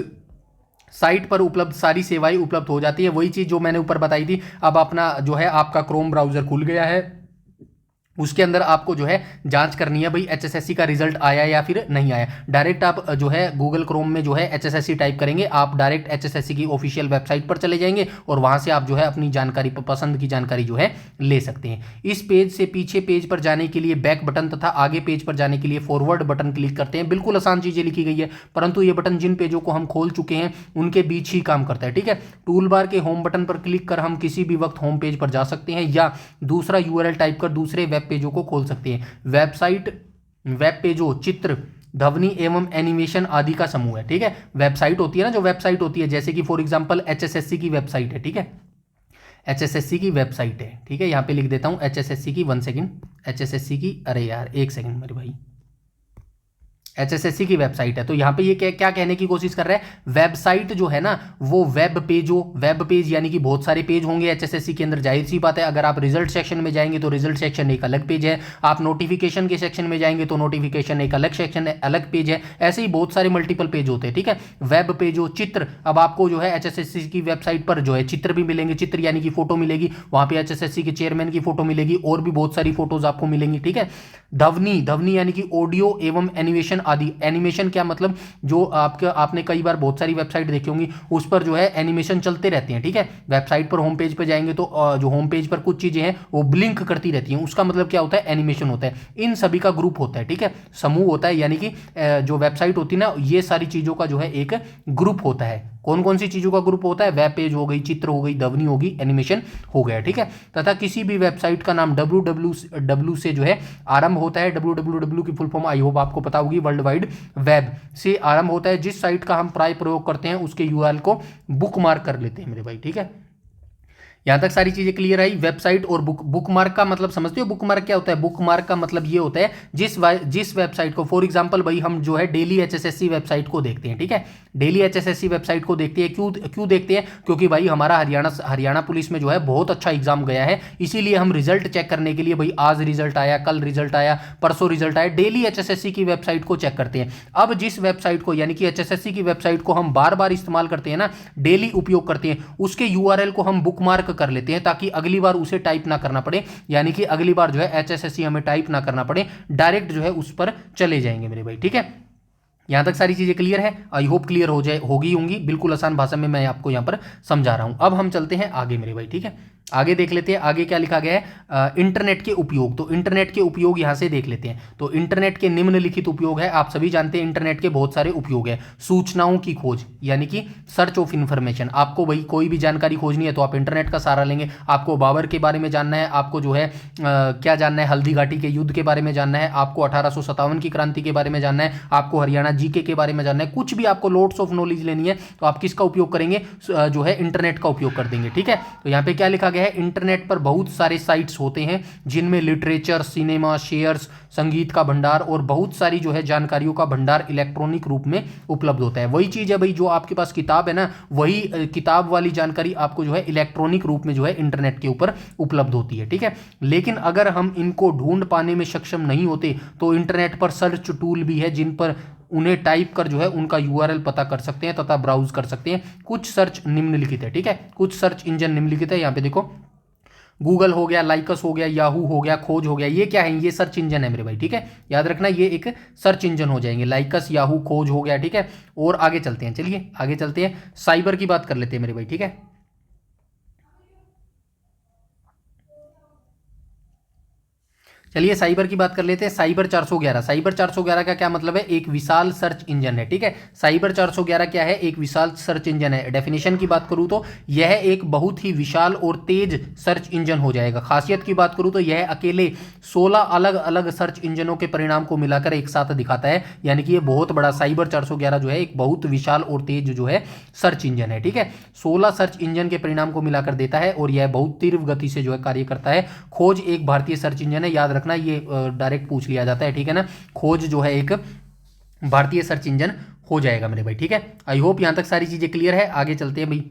साइट पर उपलब्ध सारी सेवाएं उपलब्ध हो जाती है। वही चीज़ जो मैंने ऊपर बताई थी। अब अपना जो है आपका क्रोम ब्राउजर खुल गया है, उसके अंदर आपको जो है जांच करनी है भाई एचएसएससी का रिजल्ट आया या फिर नहीं आया। डायरेक्ट आप जो है गूगल क्रोम में जो है एचएसएससी टाइप करेंगे, आप डायरेक्ट एचएसएससी की ऑफिशियल वेबसाइट पर चले जाएंगे और वहां से आप जो है अपनी जानकारी, पसंद की जानकारी जो है ले सकते हैं। इस पेज से पीछे पेज पर जाने के लिए बैक बटन तथा आगे पेज पर जाने के लिए फॉरवर्ड बटन क्लिक करते हैं। बिल्कुल आसान चीजें लिखी गई है, परंतु ये बटन जिन पेजों को हम खोल चुके हैं उनके बीच ही काम करता है। ठीक है, टूल बार के होम बटन पर क्लिक कर हम किसी भी वक्त होम पेज पर जा सकते हैं या दूसरा यूआरएल टाइप कर दूसरे वेब पेजों को खोल सकते हैं। वेब पेजों, चित्र, ध्वनि एवं एनिमेशन आदि का समूह है। ठीक है, वेबसाइट होती है ना, जो वेबसाइट होती है, जैसे कि फॉर एग्जांपल एचएसएससी की वेबसाइट है। ठीक है, एचएसएससी की वेबसाइट है। ठीक है, यहां पे लिख देता हूं एचएसएससी की, 1 सेकंड, एचएसएससी की, अरे यार 1 सेकंड मेरे भाई, एचएसएससी की वेबसाइट है। तो यहाँ पे ये क्या कहने की कोशिश कर रहा है, वेबसाइट जो है ना वो वेब पेज यानी कि बहुत सारे पेज होंगे एचएसएससी के अंदर। जाहिर सी बात है, अगर आप रिजल्ट सेक्शन में जाएंगे तो रिजल्ट सेक्शन एक अलग पेज है, आप नोटिफिकेशन के सेक्शन में जाएंगे तो नोटिफिकेशन एक अलग सेक्शन है, अलग पेज है। ऐसे ही बहुत सारे मल्टीपल पेज होते हैं। ठीक है, वेब पेजों, चित्र, अब आपको जो है एचएसएससी की वेबसाइट पर जो है चित्र भी मिलेंगे, चित्र यानी कि फोटो मिलेगी, वहां पे एचएसएससी के चेयरमैन की फोटो मिलेगी और भी बहुत सारी फोटोज आपको मिलेंगी। ठीक है, ध्वनि यानी कि ऑडियो एवं एनिमेशन एनिमेशन आदि। एनिमेशन क्या मतलब, जो आपने कई बार बहुत सारी वेबसाइट देखी होंगी, उस पर जो है एनिमेशन चलते रहते हैं, ठीक है। वेबसाइट पर होम पेज पर जाएंगे तो जो होम पेज पर कुछ चीजें हैं वो ब्लिंक करती रहती हैं, उसका मतलब क्या होता है, एनिमेशन होता है। इन सभी का ग्रुप होता है, ठीक है, समूह होता है, यानी कि जो वेबसाइट होती है ना, ये सारी चीजों का जो है एक ग्रुप होता है। कौन कौन सी चीजों का ग्रुप होता है, वेब पेज हो गई, चित्र हो गई, ध्वनि होगी, एनिमेशन हो गया, ठीक है। तथा किसी भी वेबसाइट का नाम www से जो है आरंभ होता है। www की फुल फॉर्म आई होप आपको पता होगी, वर्ल्ड वाइड वेब से आरंभ होता है। जिस साइट का हम प्राय प्रयोग करते हैं उसके यूआरएल को बुकमार्क कर लेते हैं मेरे भाई, ठीक है। यहां तक सारी चीजें क्लियर आई। वेबसाइट और बुकमार्क का मतलब समझते हो, बुकमार्क क्या होता है? बुकमार्क का मतलब ये होता है जिस वेबसाइट को, फॉर एग्जांपल भाई हम जो है डेली एचएसएससी वेबसाइट को देखते हैं, ठीक है, डेली एचएसएससी वेबसाइट को देखते हैं। क्यों देखते हैं? क्योंकि भाई हमारा हरियाणा पुलिस में जो है बहुत अच्छा एग्जाम गया है, इसीलिए हम रिजल्ट चेक करने के लिए भाई आज रिजल्ट आया, कल रिजल्ट आया, परसों रिजल्ट आया, डेली एचएसएससी की वेबसाइट को चेक करते हैं। अब जिस वेबसाइट को, यानी कि एचएसएससी की वेबसाइट को हम बार बार इस्तेमाल करते हैं ना, डेली उपयोग करते हैं, उसके यूआरएल को हम बुकमार्क कर लेते हैं ताकि अगली बार उसे टाइप ना करना पड़े, यानी कि अगली बार जो है एचएसएससी हमें टाइप ना करना पड़े, डायरेक्ट जो है उस पर चले जाएंगे मेरे भाई, ठीक है। यहां तक सारी चीजें क्लियर है, आई होप क्लियर होगी होंगी, बिल्कुल आसान भाषा में मैं आपको यहां पर समझा रहा हूं। अब हम चलते हैं आगे मेरे भाई, ठीक है, आगे देख लेते हैं आगे क्या लिखा गया है। इंटरनेट के उपयोग, तो इंटरनेट के उपयोग यहां से देख लेते हैं। तो इंटरनेट के निम्नलिखित उपयोग है, आप सभी जानते हैं इंटरनेट के बहुत सारे उपयोग है। सूचनाओं की खोज, यानी कि सर्च ऑफ इंफॉर्मेशन, आपको भाई कोई भी जानकारी खोजनी है तो आप इंटरनेट का सहारा लेंगे। आपको बाबर के बारे में जानना है, आपको जो है क्या जानना है, हल्दी घाटी के युद्ध के बारे में जानना है, आपको 1857 की क्रांति के बारे में जानना है, आपको हरियाणा जीके के बारे में जानना है, कुछ भी आपको लोड्स ऑफ नॉलेज लेनी है तो आप किसका उपयोग करेंगे, जो है इंटरनेट का उपयोग कर देंगे, ठीक है। तो यहाँ पे क्या लिखा गया है, इंटरनेट पर बहुत सारे साइट्स होते हैं जिनमें लिटरेचर, सिनेमा, शेयर्स, संगीत का भंडार और बहुत सारी जो है जानकारियों का भंडार इलेक्ट्रॉनिक रूप में उपलब्ध होता है। वही चीज है भाई, जो आपके पास किताब है ना, वही किताब वाली जानकारी आपको जो है इलेक्ट्रॉनिक रूप में जो है इंटरनेट के ऊपर उपलब्ध होती है, ठीक है। लेकिन अगर हम इनको ढूंढ पाने में सक्षम नहीं होते तो इंटरनेट पर सर्च टूल भी है जिन पर उन्हें टाइप कर जो है उनका यूआरएल पता कर सकते हैं तथा ब्राउज कर सकते हैं। कुछ सर्च निम्नलिखित है, ठीक है, कुछ सर्च इंजन निम्नलिखित है। यहाँ पे देखो, गूगल हो गया, लाइकस हो गया, याहू हो गया, खोज हो गया, ये क्या है, ये सर्च इंजन है मेरे भाई, ठीक है, याद रखना ये एक सर्च इंजन हो जाएंगे। लाइकस, याहू, खोज हो गया, ठीक है। और आगे चलते हैं, चलिए आगे चलते हैं, साइबर की बात कर लेते हैं मेरे भाई, ठीक है। चलिए साइबर की बात कर लेते हैं। साइबर 411, साइबर 411 का क्या मतलब है, एक विशाल सर्च इंजन है, ठीक है। साइबर 411 क्या है, एक विशाल सर्च इंजन है। डेफिनेशन की बात करूं तो यह एक बहुत ही विशाल और तेज सर्च इंजन हो जाएगा। खासियत की बात करूं तो यह अकेले 16 अलग अलग सर्च इंजनों के परिणाम को मिलाकर एक साथ दिखाता है, यानी कि ये बहुत बड़ा साइबर 411 जो है एक बहुत विशाल और तेज जो है सर्च इंजन है, ठीक है। 16 सर्च इंजन के परिणाम को मिलाकर देता है और यह बहुत तीव्र गति से जो है कार्य करता है। खोज एक भारतीय सर्च इंजन है, याद रखना, ये डायरेक्ट पूछ लिया जाता है, ठीक है ना। खोज जो है एक भारतीय सर्च इंजन हो जाएगा मेरे भाई, ठीक है। आई होप यहां तक सारी चीजें क्लियर है। आगे चलते हैं भाई,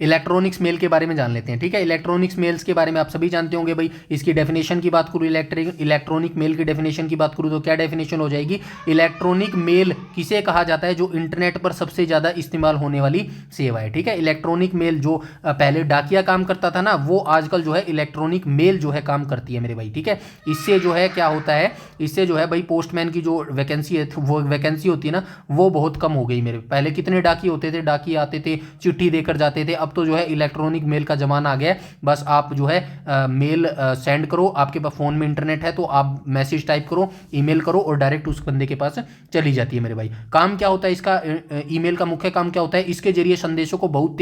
इलेक्ट्रॉनिक्स मेल के बारे में जान लेते हैं, ठीक है। इलेक्ट्रॉनिक्स मेल्स के बारे में आप सभी जानते होंगे भाई। इसकी डेफिनेशन की बात करूँ, इलेक्ट्रॉनिक मेल की डेफिनेशन की बात करूँ तो क्या डेफिनेशन हो जाएगी, इलेक्ट्रॉनिक मेल किसे कहा जाता है, जो इंटरनेट पर सबसे ज़्यादा इस्तेमाल होने वाली सेवा है, ठीक है। इलेक्ट्रॉनिक मेल जो पहले डाकिया काम करता था ना, वो आजकल जो है इलेक्ट्रॉनिक मेल जो है काम करती है मेरे भाई, ठीक है। इससे जो है क्या होता है, इससे जो है भाई पोस्टमैन की जो वैकेंसी है, वो वैकेंसी होती है ना, वो बहुत कम हो गई मेरे। पहले कितने डाकिए होते थे, डाकिए आते थे, चिट्ठी देकर जाते थे, अब तो जो है इलेक्ट्रॉनिक मेल का जमाना आ गया है। बस आप जो है मेल सेंड करो, आपके पास फोन में इंटरनेट है तो आप मैसेज टाइप करो, ईमेल करो और डायरेक्ट उस बंदे के पास चली जाती है मेरे भाई। काम क्या होता है इसका, ईमेल का मुख्य काम क्या होता है, इसके जरिए संदेशों को बहुत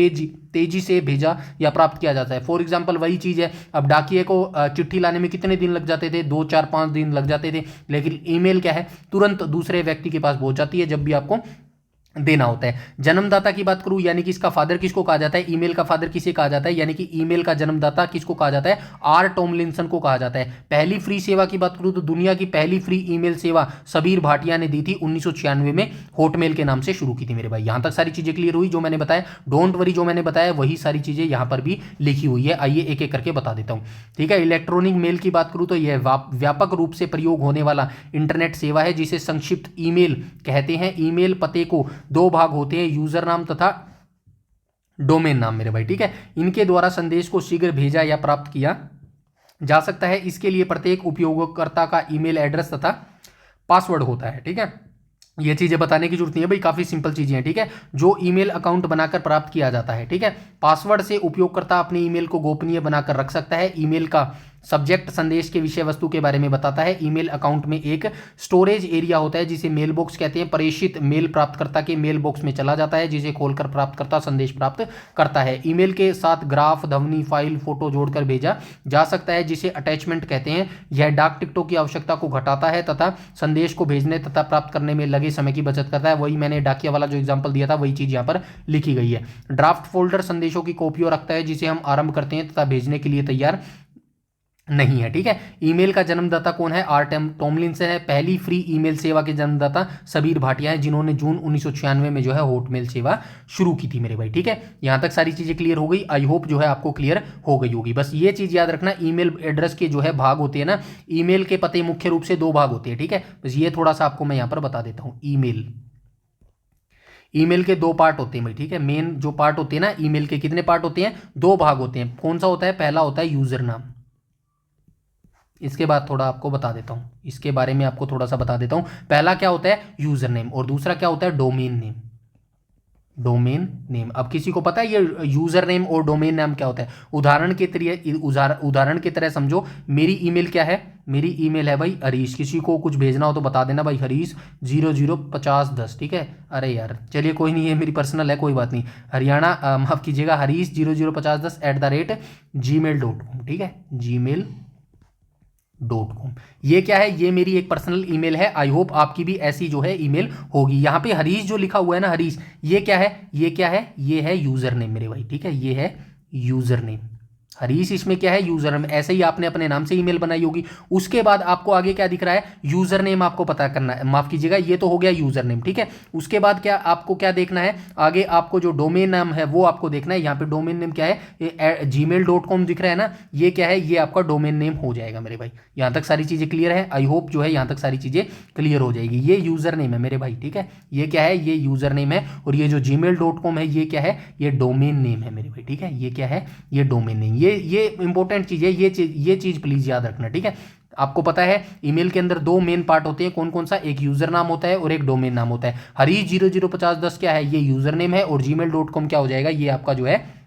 तेजी से भेजा या प्राप्त किया जाता है। फॉर एग्जाम्पल वही चीज है, अब डाकिए को चिट्ठी लाने में कितने दिन लग जाते थे, 2 4 5 दिन लग जाते थे, लेकिन ईमेल क्या है, तुरंत दूसरे व्यक्ति के पास पहुंच जाती है जब भी आपको देना होता है। जन्मदाता की बात करूं, यानी कि इसका फादर किसको कहा जाता है, ईमेल का फादर किसे कहा जाता है, यानी कि ईमेल का जन्मदाता किसको कहा जाता है, आर टॉमलिंसन को कहा जाता है। पहली फ्री सेवा की बात करूं तो दुनिया की पहली फ्री ईमेल सेवा सबीर भाटिया ने दी थी 1996 में, हॉटमेल के नाम से शुरू की थी मेरे भाई। यहां तक सारी चीजें क्लियर हुई जो मैंने बताया, डोंट वरी, जो मैंने बताया वही सारी चीजें यहां पर भी लिखी हुई है। आइए एक एक करके बता देता हूं, ठीक है। इलेक्ट्रॉनिक मेल की बात करूं तो यह व्यापक रूप से प्रयोग होने वाला इंटरनेट सेवा है जिसे संक्षिप्त ईमेल कहते हैं। ईमेल पते को 2 भाग होते हैं, यूजर नाम तथा डोमेन नाम मेरे भाई, ठीक है। इनके द्वारा संदेश को शीघ्र भेजा या प्राप्त किया जा सकता है। इसके लिए प्रत्येक उपयोगकर्ता का ईमेल एड्रेस तथा पासवर्ड होता है, ठीक है। ये चीज़ें बताने की जरूरत नहीं है भाई, काफ़ी सिंपल चीज़ें हैं, ठीक है, जो ईमेल अकाउंट बनाकर प्राप्त किया जाता है, ठीक है। पासवर्ड से उपयोगकर्ता अपने ईमेल को गोपनीय बनाकर रख सकता है। ईमेल का सब्जेक्ट संदेश के विषय वस्तु के बारे में बताता है। ईमेल अकाउंट में एक स्टोरेज एरिया होता है जिसे मेल बॉक्स कहते हैं। प्रेषित मेल प्राप्तकर्ता के मेल बॉक्स में चला जाता है, जिसे खोलकर प्राप्तकर्ता संदेश प्राप्त करता है। ईमेल के साथ ग्राफ, ध्वनि फाइल, फोटो जोड़कर भेजा जा सकता है, जिसे अटैचमेंट कहते हैं। यह डाक टिकटों की आवश्यकता को घटाता है तथा संदेश को भेजने तथा प्राप्त करने में लगे समय की बचत करता है। वही मैंने डाकिया वाला जो एग्जाम्पल दिया था, वही चीज़ यहाँ पर लिखी गई है। ड्राफ्ट फोल्डर संदेशों की कॉपियों रखता है, जिसे हम आरंभ करते हैं तथा भेजने के लिए तैयार नहीं है, ठीक है। ईमेल का जन्मदाता कौन है? आर टॉमलिंसन है। पहली फ्री ईमेल सेवा के जन्मदाता सबीर भाटिया है, जिन्होंने जून 1996 में जो है हॉटमेल सेवा शुरू की थी मेरे भाई, ठीक है। यहां तक सारी चीजें क्लियर हो गई, आई होप जो है आपको क्लियर हो गई होगी। बस ये चीज याद रखना, ईमेल एड्रेस के जो है भाग होते हैं ना, ईमेल के पते मुख्य रूप से 2 भाग होते हैं, ठीक है। बस ये थोड़ा सा आपको मैं यहां पर बता देता हूं। ईमेल के 2 पार्ट होते हैं भाई, ठीक है। मेन जो पार्ट होते हैं ना ईमेल के, कितने पार्ट होते हैं? 2 भाग होते हैं। कौन सा होता है? पहला होता है यूजर नाम। इसके बाद थोड़ा आपको बता देता हूं, इसके बारे में आपको थोड़ा सा बता देता हूं। पहला क्या होता है? यूजर नेम, और दूसरा क्या होता है? Domain name. डोमेन नेम, अब किसी को पता है ये यूजर नेम और डोमेन नेम क्या होता है? उदाहरण की तरह समझो, मेरी ईमेल क्या है? मेरी ईमेल है भाई हरीश। किसी को कुछ भेजना हो तो बता देना भाई, हरीश 005010, ठीक है। अरे यार चलिए कोई नहीं, ये मेरी पर्सनल है, कोई बात नहीं। हरियाणा माफ कीजिएगा, हरीश 005010@gmail.com, ठीक है, gmail.com। ये क्या है? ये मेरी एक पर्सनल ईमेल है। आई होप आपकी भी ऐसी जो है ईमेल होगी। यहाँ पे हरीश जो लिखा हुआ है ना, हरीश, ये क्या है? ये क्या है? ये है यूजर नेम मेरे भाई, ठीक है, ये है यूजर नेम। हरीश इसमें क्या है? User name. ऐसे ही आपने अपने नाम से ईमेल बनाई होगी। उसके बाद आपको आगे क्या दिख रहा है? यूजर नेम आपको पता करना है, माफ कीजिएगा, ये तो हो गया यूजर नेम, ठीक है। उसके बाद क्या आपको क्या देखना है? आगे आपको जो डोमेन नाम है वो आपको देखना है। यहाँ पे डोमेन नेम क्या है? gmail.com दिख रहा है ना, ये क्या है? ये आपका डोमेन नेम हो जाएगा मेरे भाई। यहाँ तक सारी चीजें क्लियर है? आई होप जो है यहाँ तक सारी चीजें क्लियर हो जाएगी। ये यूजर नेम है मेरे भाई, ठीक है। ये क्या है? ये यूजर नेम है। और ये जो gmail.com है, ये क्या है? ये डोमेन नेम है मेरे भाई, ठीक है। ये क्या है? ये डोमेन नेम। ये इंपॉर्टेंट चीज है, ये चीज प्लीज याद रखना, ठीक है। आपको पता है ईमेल के अंदर 2 मेन पार्ट होते हैं, कौन कौन सा? एक यूजर नाम होता है और एक डोमेन नाम होता है। हरीश 005010 क्या है? ये यूजर नेम है। और gmail.com क्या हो जाएगा? ये आपका जो है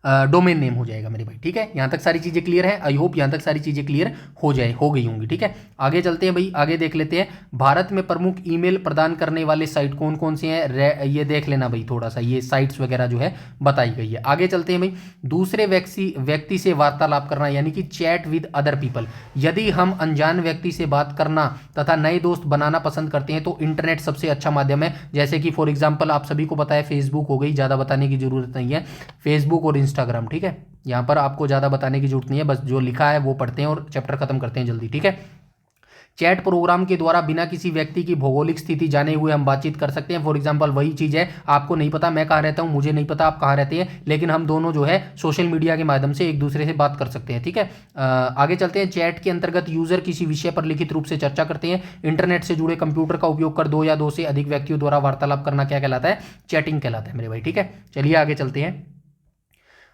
डोमेन नेम हो जाएगा मेरे भाई, ठीक है। यहां तक सारी चीजें क्लियर है? आई होप यहां तक सारी चीजें क्लियर हो गई होंगी, ठीक है। आगे चलते हैं भाई, आगे देख लेते हैं। भारत में प्रमुख ईमेल प्रदान करने वाले साइट कौन कौन से हैं? ये देख लेना भाई थोड़ा सा, ये साइट्स वगैरह जो है बताई गई है। आगे चलते हैं भाई, दूसरे व्यक्ति से वार्तालाप करना, यानी कि चैट विद अदर पीपल। यदि हम अनजान व्यक्ति से बात करना तथा नए दोस्त बनाना पसंद करते हैं तो इंटरनेट सबसे अच्छा माध्यम है। जैसे कि फॉर एग्जाम्पल आप सभी को पता है फेसबुक हो गई, ज्यादा बताने की जरूरत नहीं है, फेसबुक और इंस्टाग्राम, ठीक है। यहां पर आपको ज्यादा बताने की जरूरत नहीं है, बस जो लिखा है वो पढ़ते हैं और चैप्टर खत्म करते हैं जल्दी, ठीक है। चैट प्रोग्राम के द्वारा बिना किसी व्यक्ति की भौगोलिक स्थिति जाने हुए हम बातचीत कर सकते हैं। फॉर एग्जांपल वही चीज है, आपको नहीं पता मैं कहाँ रहता हूँ, मुझे नहीं पता आप कहाँ रहते हैं, लेकिन हम दोनों जो है सोशल मीडिया के माध्यम से एक दूसरे से बात कर सकते हैं, ठीक है। आगे चलते हैं। चैट के अंतर्गत यूजर किसी विषय पर लिखित रूप से चर्चा करते हैं। इंटरनेट से जुड़े कंप्यूटर का उपयोग कर 2 या 2 से अधिक व्यक्तियों द्वारा वार्तालाप करना क्या कहलाता है? चैटिंग कहलाता है मेरे भाई, ठीक है। चलिए आगे चलते हैं,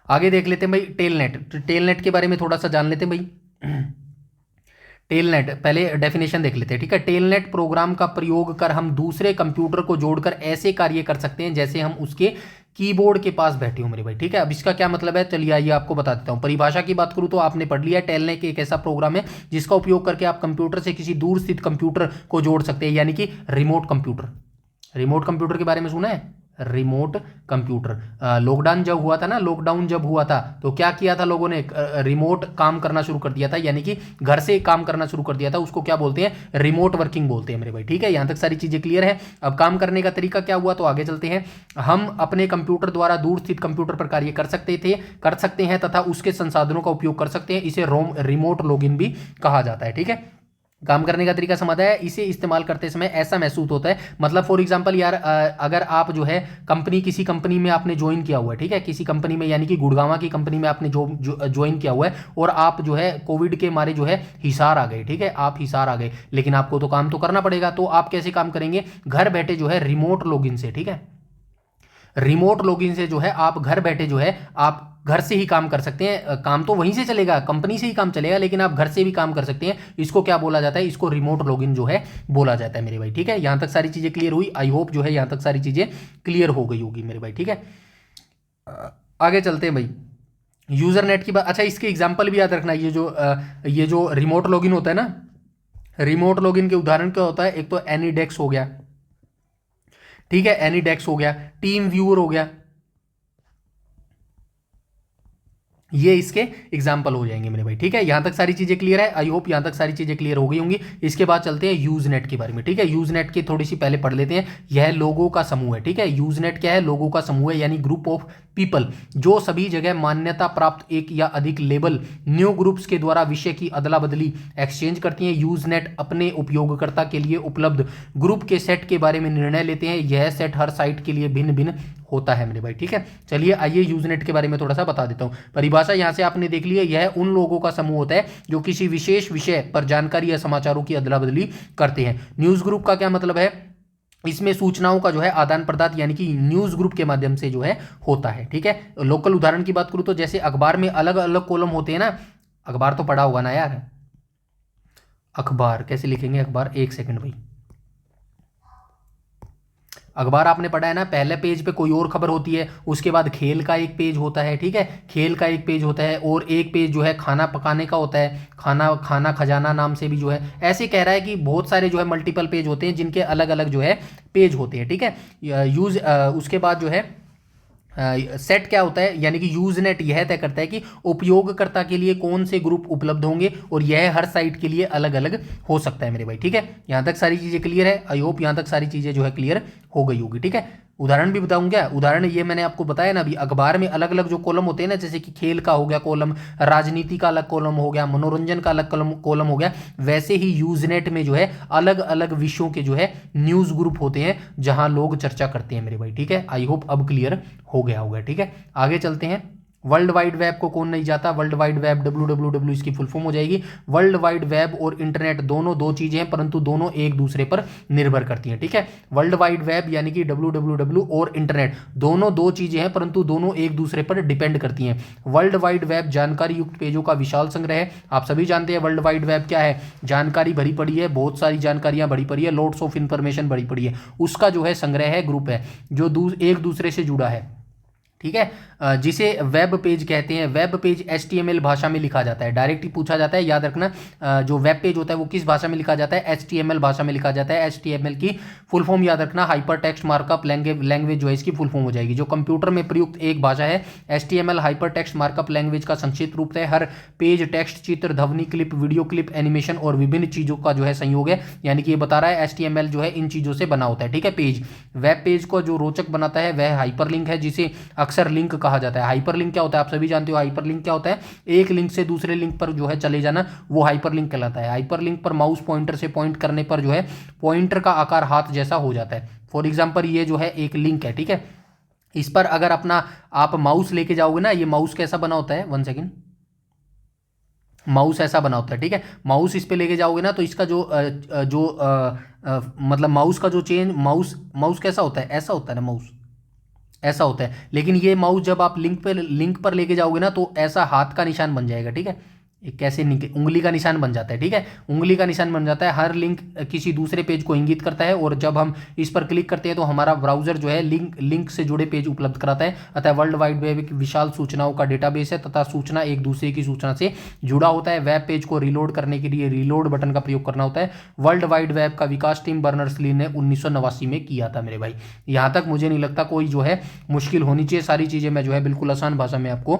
आगे देख लेते हैं भाई टेलनेट। टेलनेट के बारे में थोड़ा सा जान लेते हैं भाई। टेलनेट पहले डेफिनेशन देख लेते हैं, ठीक है। टेलनेट प्रोग्राम का प्रयोग कर हम दूसरे कंप्यूटर को जोड़कर ऐसे कार्य कर सकते हैं जैसे हम उसके कीबोर्ड के पास बैठे हो मेरे भाई, ठीक है। अब इसका क्या मतलब है? चलिए आइए आपको बता देता हूं। परिभाषा की बात करूं तो आपने पढ़ लिया, टेलनेट एक ऐसा प्रोग्राम है जिसका उपयोग करके आप कंप्यूटर से किसी दूर स्थित कंप्यूटर को जोड़ सकते हैं, यानी कि रिमोट कंप्यूटर। रिमोट कंप्यूटर के बारे में सुना है? Remote computer. लॉकडाउन जब हुआ था तो क्या किया था लोगों ने? रिमोट काम करना शुरू कर दिया था, यानी कि घर से काम करना शुरू कर दिया था। उसको क्या बोलते हैं? रिमोट वर्किंग बोलते हैं मेरे भाई, ठीक है। यहां तक सारी चीजें क्लियर है? अब काम करने का तरीका क्या हुआ, तो आगे चलते हैं। हम अपने कंप्यूटर द्वारा दूर स्थित कंप्यूटर पर कार्य कर सकते हैं तथा उसके संसाधनों का उपयोग कर सकते हैं। इसे रिमोट लॉगिन भी कहा जाता है, ठीक है। काम करने का तरीका समझ है। इसे इस्तेमाल करते समय ऐसा महसूस होता है, मतलब फॉर एग्जांपल यार, अगर आप जो है किसी कंपनी में आपने ज्वाइन किया हुआ है, ठीक है, किसी कंपनी में, यानी कि गुड़गांव की कंपनी में आपने ज्वाइन किया हुआ है, और आप जो है कोविड के मारे जो है हिसार आ गए, ठीक है, आप हिसार आ गए, लेकिन आपको तो काम तो करना पड़ेगा। तो आप कैसे काम करेंगे? घर बैठे जो है रिमोट लॉगिन से, ठीक है। रिमोट लॉगिन से जो है आप घर बैठे जो है आप घर से ही काम कर सकते हैं। काम तो वहीं से चलेगा, कंपनी से ही काम चलेगा, लेकिन आप घर से भी काम कर सकते हैं। इसको क्या बोला जाता है? इसको रिमोट लॉगिन जो है बोला जाता है मेरे भाई। ठीक है, यहां तक सारी चीजें क्लियर हुई? आई होप जो है यहां तक सारी चीजें क्लियर हो गई होगी मेरे भाई। ठीक है, आगे चलते हैं भाई। यूजर नेट की बात, अच्छा इसके एग्जाम्पल भी याद रखना। ये जो रिमोट लॉगिन होता है ना, रिमोट लॉगिन के उदाहरण क्या होता है? एक तो एनीडेक्स हो गया, ठीक है, एनीडेक्स हो गया, टीम व्यूअर हो गया, ये इसके एग्जाम्पल हो जाएंगे मेरे भाई। ठीक है, यहां तक सारी चीजें क्लियर है? आई होप यहां तक सारी चीजें क्लियर हो गई होंगी। इसके बाद चलते हैं यूज नेट के बारे में। ठीक है, यूज नेट की थोड़ी सी पहले पढ़ लेते हैं। यह लोगों का समूह है। ठीक है, यूज नेट क्या है? लोगों का समूह है, यानी ग्रुप ऑफ पीपल जो सभी जगह मान्यता प्राप्त एक या अधिक लेबल न्यू ग्रुप्स के द्वारा विषय की अदला बदली एक्सचेंज करती हैं। यूज नेट अपने उपयोगकर्ता के लिए उपलब्ध ग्रुप के सेट के बारे में निर्णय लेते हैं। यह सेट हर साइट के लिए भिन्न भिन्न होता है मेरे भाई। ठीक है, चलिए आइए यूजनेट के बारे में थोड़ा सा बता देता हूं। परिभाषा यहां से आपने देख ली है, यह उन लोगों का समूह होता है जो किसी विशेष विषय पर जानकारी या समाचारों की अदला बदली करते हैं। न्यूज ग्रुप का क्या मतलब है? इसमें सूचनाओं का जो है आदान प्रदान यानी कि न्यूज ग्रुप के माध्यम से जो है होता है। ठीक है, लोकल उदाहरण की बात करूं तो जैसे अखबार में अलग अलग कॉलम होते हैं ना, अखबार तो पढ़ा होगा ना यार, अखबार कैसे लिखेंगे? अखबार, एक सेकंड भाई, अखबार आपने पढ़ा है ना, पहले पेज पे कोई और खबर होती है, उसके बाद खेल का एक पेज होता है। ठीक है, खेल का एक पेज होता है, और एक पेज जो है खाना पकाने का होता है, खाना खजाना नाम से भी जो है, ऐसे कह रहा है कि बहुत सारे जो है मल्टीपल पेज होते हैं जिनके अलग अलग जो है पेज होते हैं। ठीक है, उसके बाद जो है सेट क्या होता है, यानी कि यूज नेट यह तय करता है कि उपयोगकर्ता के लिए कौन से ग्रुप उपलब्ध होंगे, और यह हर साइट के लिए अलग अलग हो सकता है मेरे भाई। ठीक है, यहां तक सारी चीजें क्लियर है? आई होप यहां तक सारी चीजें जो है क्लियर हो गई होगी। ठीक है, उदाहरण भी बताऊं क्या? उदाहरण ये मैंने आपको बताया ना अभी, अखबार में अलग अलग जो कॉलम होते हैं ना, जैसे कि खेल का हो गया कॉलम, राजनीति का अलग कॉलम हो गया, मनोरंजन का अलग कॉलम हो गया, वैसे ही यूजनेट में जो है अलग अलग विषयों के जो है न्यूज ग्रुप होते हैं जहां लोग चर्चा करते हैं मेरे भाई। ठीक है, आई होप अब क्लियर हो गया होगा। ठीक है, आगे चलते हैं। वर्ल्ड वाइड वेब को कौन नहीं जाता? वर्ल्ड वाइड वेब, WWW इसकी फुल फॉर्म हो जाएगी। वर्ल्ड वाइड वेब और इंटरनेट दोनों दो चीजें हैं, परंतु दोनों एक दूसरे पर निर्भर करती हैं। ठीक है, वर्ल्ड वाइड वेब यानी कि WWW और इंटरनेट दोनों दो चीजें हैं, परंतु दोनों एक दूसरे पर डिपेंड करती हैं। वर्ल्ड वाइड वेब जानकारी युक्त पेजों का विशाल संग्रह है। आप सभी जानते हैं वर्ल्ड वाइड वेब क्या है? जानकारी भरी पड़ी है, बहुत सारी जानकारियां भरी पड़ी है, लोड्स ऑफ इंफॉर्मेशन भरी पड़ी है, उसका जो है संग्रह है, ग्रुप है जो एक दूसरे से जुड़ा है। ठीक है, जिसे वेब पेज कहते हैं। वेब पेज HTML भाषा में लिखा जाता है, डायरेक्ट ही पूछा जाता है, याद रखना। जो वेब पेज होता है वो किस भाषा में लिखा जाता है? HTML भाषा में लिखा जाता है। HTML की फुल फॉर्म याद रखना, हाइपर टेक्स्ट मार्कअप लैंग्वेज जो है इसकी फुल फॉर्म हो जाएगी। जो कंप्यूटर में प्रयुक्त एक भाषा है, HTML hyper text markup language का संक्षिप्त रूप है। हर पेज टेक्स्ट, चित्र, ध्वनि क्लिप, वीडियो क्लिप, एनिमेशन और विभिन्न चीजों का जो है संयोग है, यानी कि ये बता रहा है HTML जो है इन चीजों से बना होता है। ठीक है, पेज, वेब पेज को जो रोचक बनाता है वह हाइपरलिंक है, जिसे अक्सर लिंक कहा जाता है। हाइपरलिंक क्या होता है? आप सभी जानते हो हाइपरलिंक क्या होता है? एक लिंक से दूसरे लिंक पर जो है चले जाना, वो हाइपरलिंक कहलाता है। हाइपरलिंक पर माउस पॉइंटर से पॉइंट करने पर जो है पॉइंटर का आकार हाथ जैसा हो जाता है। फॉर एग्जांपल ये जो है एक लिंक है। ठीक है, इस पर अगर अपना आप माउस लेके जाओगे ना, ये माउस कैसा बना होता है? 1 सेकेंड, माउस ऐसा बना होता है। ठीक है, माउस इस पे लेके जाओगे ना तो इसका मतलब माउस का जो चेंज, माउस कैसा होता है? ऐसा होता है ना, माउस ऐसा होता है। लेकिन ये माउस जब आप लिंक पर लेके जाओगे ना तो ऐसा हाथ का निशान बन जाएगा। ठीक है, एक कैसे उंगली का निशान बन जाता है। ठीक है, उंगली का निशान बन जाता है। हर लिंक किसी दूसरे पेज को इंगित करता है, और जब हम इस पर क्लिक करते हैं तो हमारा ब्राउजर जो है लिंक से जुड़े पेज उपलब्ध कराता है। अतः वर्ल्ड वाइड वेब एक विशाल सूचनाओं का डेटाबेस है तथा सूचना एक दूसरे की सूचना से जुड़ा होता है। वेब पेज को रिलोड करने के लिए रिलोड बटन का प्रयोग करना होता है। वर्ल्ड वाइड वेब का विकास टिम बर्नर्स-ली ने 1989 में किया था मेरे भाई। यहाँ तक मुझे नहीं लगता कोई जो है मुश्किल होनी चाहिए, सारी चीज़ें मैं जो है बिल्कुल आसान भाषा में आपको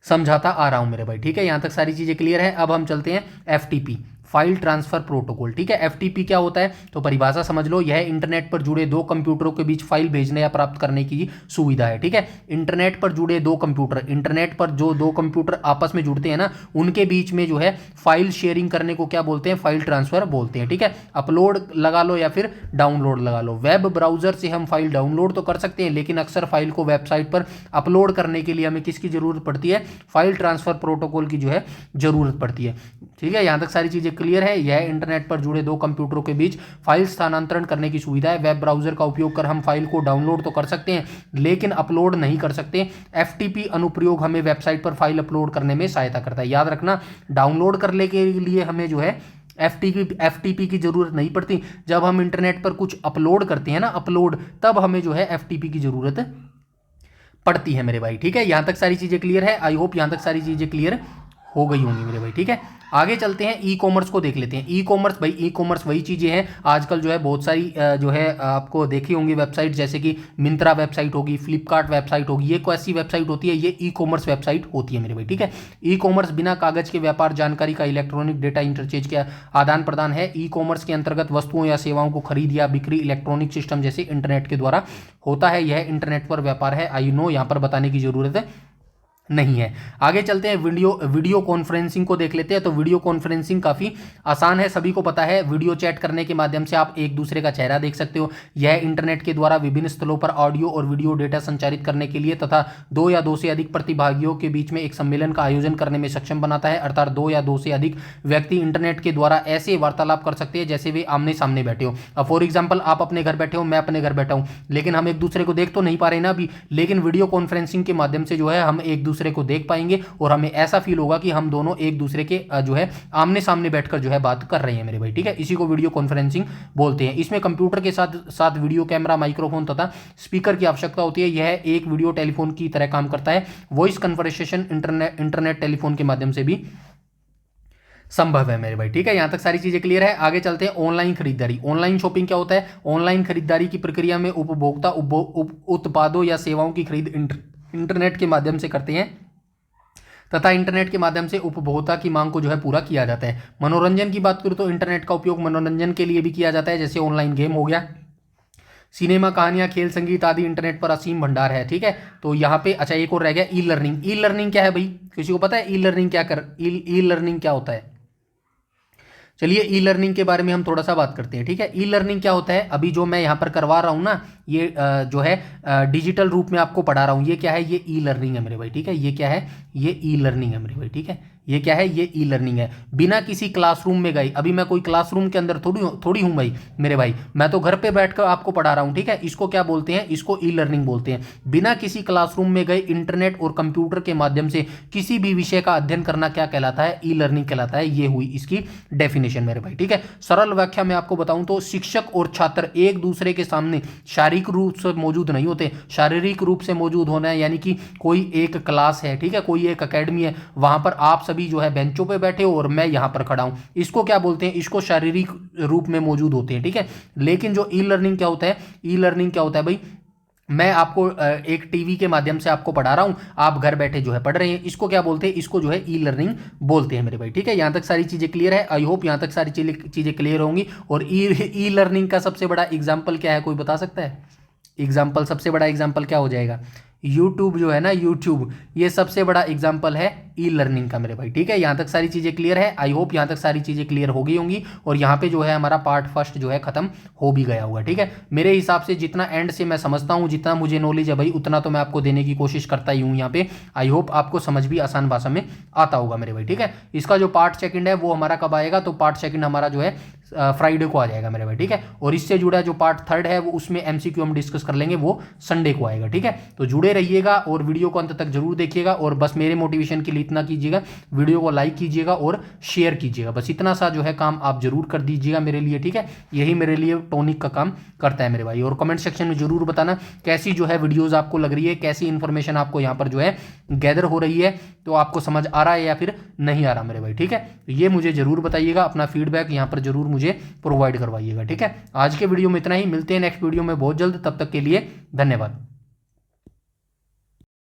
समझाता आ रहा हूं मेरे भाई। ठीक है, यहां तक सारी चीजें क्लियर है। अब हम चलते हैं FTP, फाइल ट्रांसफर प्रोटोकॉल। ठीक है, FTP क्या होता है? तो परिभाषा समझ लो, यह इंटरनेट पर जुड़े दो कंप्यूटरों के बीच फाइल भेजने या प्राप्त करने की सुविधा है। ठीक है, इंटरनेट पर जुड़े दो कंप्यूटर, इंटरनेट पर जो दो कंप्यूटर आपस में जुड़ते हैं ना, उनके बीच में जो है फाइल शेयरिंग करने को क्या बोलते हैं? फाइल ट्रांसफर बोलते हैं। ठीक है, अपलोड लगा लो या फिर डाउनलोड लगा लो। वेब ब्राउजर से हम फाइल डाउनलोड तो कर सकते हैं, लेकिन अक्सर फाइल को वेबसाइट पर अपलोड करने के लिए हमें किसकी जरूरत पड़ती है? फाइल ट्रांसफर प्रोटोकॉल की जो है जरूरत पड़ती है। ठीक है, यहाँ तक सारी चीज़ें क्लियर है। यह इंटरनेट पर जुड़े दो कंप्यूटरों के बीच फाइल स्थानांतरण करने की सुविधा है। वेब ब्राउजर का उपयोग कर हम फाइल को डाउनलोड तो कर सकते हैं लेकिन अपलोड नहीं कर सकते। FTP अनुप्रयोग हमें वेबसाइट पर फाइल अपलोड करने में सहायता करता है। याद रखना, डाउनलोड करने के लिए हमें जो है FTP की जरूरत नहीं पड़ती। जब हम इंटरनेट पर कुछ अपलोड करते हैं ना, अपलोड, तब हमें जो है FTP की जरूरत पड़ती है मेरे भाई। ठीक है, यहां तक सारी चीजें क्लियर है। आई होप यहां तक सारी चीजें क्लियर हो गई होंगी मेरे भाई। ठीक है, आगे चलते हैं, ई कॉमर्स को देख लेते हैं। ई कॉमर्स भाई, ई कॉमर्स वही चीज़ें हैं आजकल जो है बहुत सारी जो है आपको देखी होंगी वेबसाइट, जैसे कि मिंत्रा वेबसाइट होगी, फ्लिपकार्ट वेबसाइट होगी। ये कोई ऐसी वेबसाइट होती है, ये ई कॉमर्स वेबसाइट होती है मेरे भाई। ठीक है, ई कॉमर्स बिना कागज के व्यापार जानकारी का इलेक्ट्रॉनिक डेटा इंटरचेंज का आदान प्रदान है। ई कॉमर्स के अंतर्गत वस्तुओं या सेवाओं को खरीद या बिक्री इलेक्ट्रॉनिक सिस्टम जैसे इंटरनेट के द्वारा होता है। यह इंटरनेट पर व्यापार है। आई नो, यहाँ पर बताने की जरूरत है नहीं है। आगे चलते हैं, वीडियो कॉन्फ्रेंसिंग को देख लेते हैं। तो वीडियो कॉन्फ्रेंसिंग काफ़ी आसान है, सभी को पता है। वीडियो चैट करने के माध्यम से आप एक दूसरे का चेहरा देख सकते हो। यह इंटरनेट के द्वारा विभिन्न स्थलों पर ऑडियो और वीडियो डेटा संचारित करने के लिए तथा दो या दो से अधिक प्रतिभागियों के बीच में एक सम्मेलन का आयोजन करने में सक्षम बनाता है। अर्थात दो या दो से अधिक व्यक्ति इंटरनेट के द्वारा ऐसे वार्तालाप कर सकते हैं जैसे वे आमने सामने बैठे हो। अब फॉर एग्जाम्पल, आप अपने घर बैठे हो, मैं अपने घर बैठा हूँ, लेकिन हम एक दूसरे को देख तो नहीं पा रहे ना अभी, लेकिन वीडियो कॉन्फ्रेंसिंग के माध्यम से जो है हम एक दूसरे को देख पाएंगे और हमें ऐसा फील होगा कि हम दोनों एक दूसरे के जो है आमने सामने बैठकर जो है बात कर रहे हैं मेरे भाई। ठीक है, इसी को वीडियो कॉन्फ्रेंसिंग बोलते हैं। इसमें कंप्यूटर के साथ साथ वीडियो कैमरा, माइक्रोफोन तथा स्पीकर की आवश्यकता होती है। यह एक वीडियो टेलीफोन की तरह काम करता है। वॉइस कन्वर्सेशन इंटरनेट टेलीफोन के माध्यम से भी संभव है मेरे भाई। ठीक है, यहां तक सारी चीजें क्लियर है। आगे चलते हैं, ऑनलाइन खरीदारी। ऑनलाइन शॉपिंग क्या होता है? ऑनलाइन खरीदारी की प्रक्रिया में उपभोक्ता उत्पादों या सेवाओं की खरीद इंटरनेट के माध्यम से करते हैं तथा इंटरनेट के माध्यम से उपभोक्ता की मांग को जो है पूरा किया जाता है। मनोरंजन की बात करूं तो इंटरनेट का उपयोग मनोरंजन के लिए भी किया जाता है, जैसे ऑनलाइन गेम हो गया, सिनेमा, कहानियां, खेल, संगीत आदि इंटरनेट पर असीम भंडार है। ठीक है, तो यहाँ पे अच्छा एक और रह गया, ई लर्निंग। ई लर्निंग क्या है भाई? किसी को पता है ई लर्निंग ई लर्निंग क्या होता है? चलिए ई लर्निंग के बारे में हम थोड़ा सा बात करते हैं। ठीक है, ई लर्निंग क्या होता है? अभी जो मैं यहाँ पर करवा रहा हूँ ना, ये जो है डिजिटल रूप में आपको पढ़ा रहा हूँ, ये क्या है? ये ई लर्निंग है मेरे भाई। ठीक है, ये क्या है? ये ई लर्निंग है मेरे भाई। ठीक है, ये क्या है? ये ई लर्निंग है। बिना किसी क्लासरूम में गए, अभी मैं कोई क्लासरूम के अंदर थोड़ी हूँ भाई मेरे भाई, मैं तो घर पे बैठकर आपको पढ़ा रहा हूँ। ठीक है, इसको क्या बोलते हैं? इसको ई लर्निंग बोलते हैं। बिना किसी क्लासरूम में गए इंटरनेट और कंप्यूटर के माध्यम से किसी भी विषय का अध्ययन करना क्या कहलाता है? ई लर्निंग कहलाता है। ये हुई इसकी डेफिनेशन मेरे भाई। ठीक है, सरल व्याख्या में आपको बताऊं तो शिक्षक और छात्र एक दूसरे के सामने शारीरिक रूप से मौजूद नहीं होते। शारीरिक रूप से मौजूद होना है यानी कि कोई एक क्लास है, ठीक है, कोई एक एकेडमी है, वहां पर आप सभी जो है बेंचों पे बैठे हो और मैं यहां पर खड़ा हूं। इसको क्या बोलते हैं? इसको शारीरिक रूप में मौजूद होते हैं। ठीक है, लेकिन जो ई लर्निंग क्या होता है? ई लर्निंग क्या होता है भाई? मैं आपको एक टीवी के माध्यम से आपको पढ़ा रहा हूं, आप घर बैठे जो है पढ़ रहे हैं। इसको क्या बोलते हैं? इसको जो है ई लर्निंग बोलते हैं मेरे भाई। ठीक है, यहां तक सारी चीजें क्लियर है। आई होप यहां तक सारी चीजें क्लियर होंगी। और ई लर्निंग का सबसे बड़ा एग्जाम्पल क्या है? कोई बता सकता है? एग्जाम्पल, सबसे बड़ा एग्जाम्पल क्या हो जाएगा? यूट्यूब जो है ना, यूट्यूब, ये सबसे बड़ा एग्जाम्पल है ई लर्निंग का मेरे भाई। ठीक है, यहाँ तक सारी चीज़ें क्लियर है। आई होप यहाँ तक सारी चीज़ें क्लियर हो गई होंगी और यहाँ पे जो है हमारा पार्ट फर्स्ट जो है खत्म हो भी गया हुआ। ठीक है, मेरे हिसाब से जितना एंड से मैं समझता हूँ, जितना मुझे नॉलेज है भाई, उतना तो मैं आपको देने की कोशिश करता ही हूँ यहाँ पे। आई होप आपको समझ भी आसान भाषा में आता होगा मेरे भाई। ठीक है, इसका जो पार्ट सेकंड है वो हमारा कब आएगा? तो पार्ट सेकंड हमारा जो है फ्राइडे को आ जाएगा मेरे भाई। ठीक है, और इससे जुड़ा जो पार्ट थर्ड है वो उसमें एमसीक्यू हम डिस्कस कर लेंगे, वो संडे को आएगा। ठीक है, तो जुड़े रहिएगा और वीडियो को अंत तक जरूर देखिएगा। और बस मेरे मोटिवेशन के लिए इतना कीजिएगा, वीडियो को लाइक कीजिएगा और शेयर कीजिएगा। बस इतना सा जो है काम आप जरूर कर दीजिएगा मेरे लिए। ठीक है, यही मेरे लिए टॉनिक का काम करता है मेरे भाई। और कमेंट सेक्शन में जरूर बताना कैसी जो है वीडियोस आपको लग रही है, कैसी इंफॉर्मेशन आपको यहाँ पर जो है गैदर हो रही है, तो आपको समझ आ रहा है या फिर नहीं आ रहा मेरे भाई। ठीक है, तो ये मुझे जरूर बताइएगा, अपना फीडबैक यहाँ पर जरूर मुझे प्रोवाइड करवाइएगा। ठीक है, आज के वीडियो में इतना ही, मिलते हैं नेक्स्ट वीडियो में बहुत जल्द, तब तक के लिए धन्यवाद।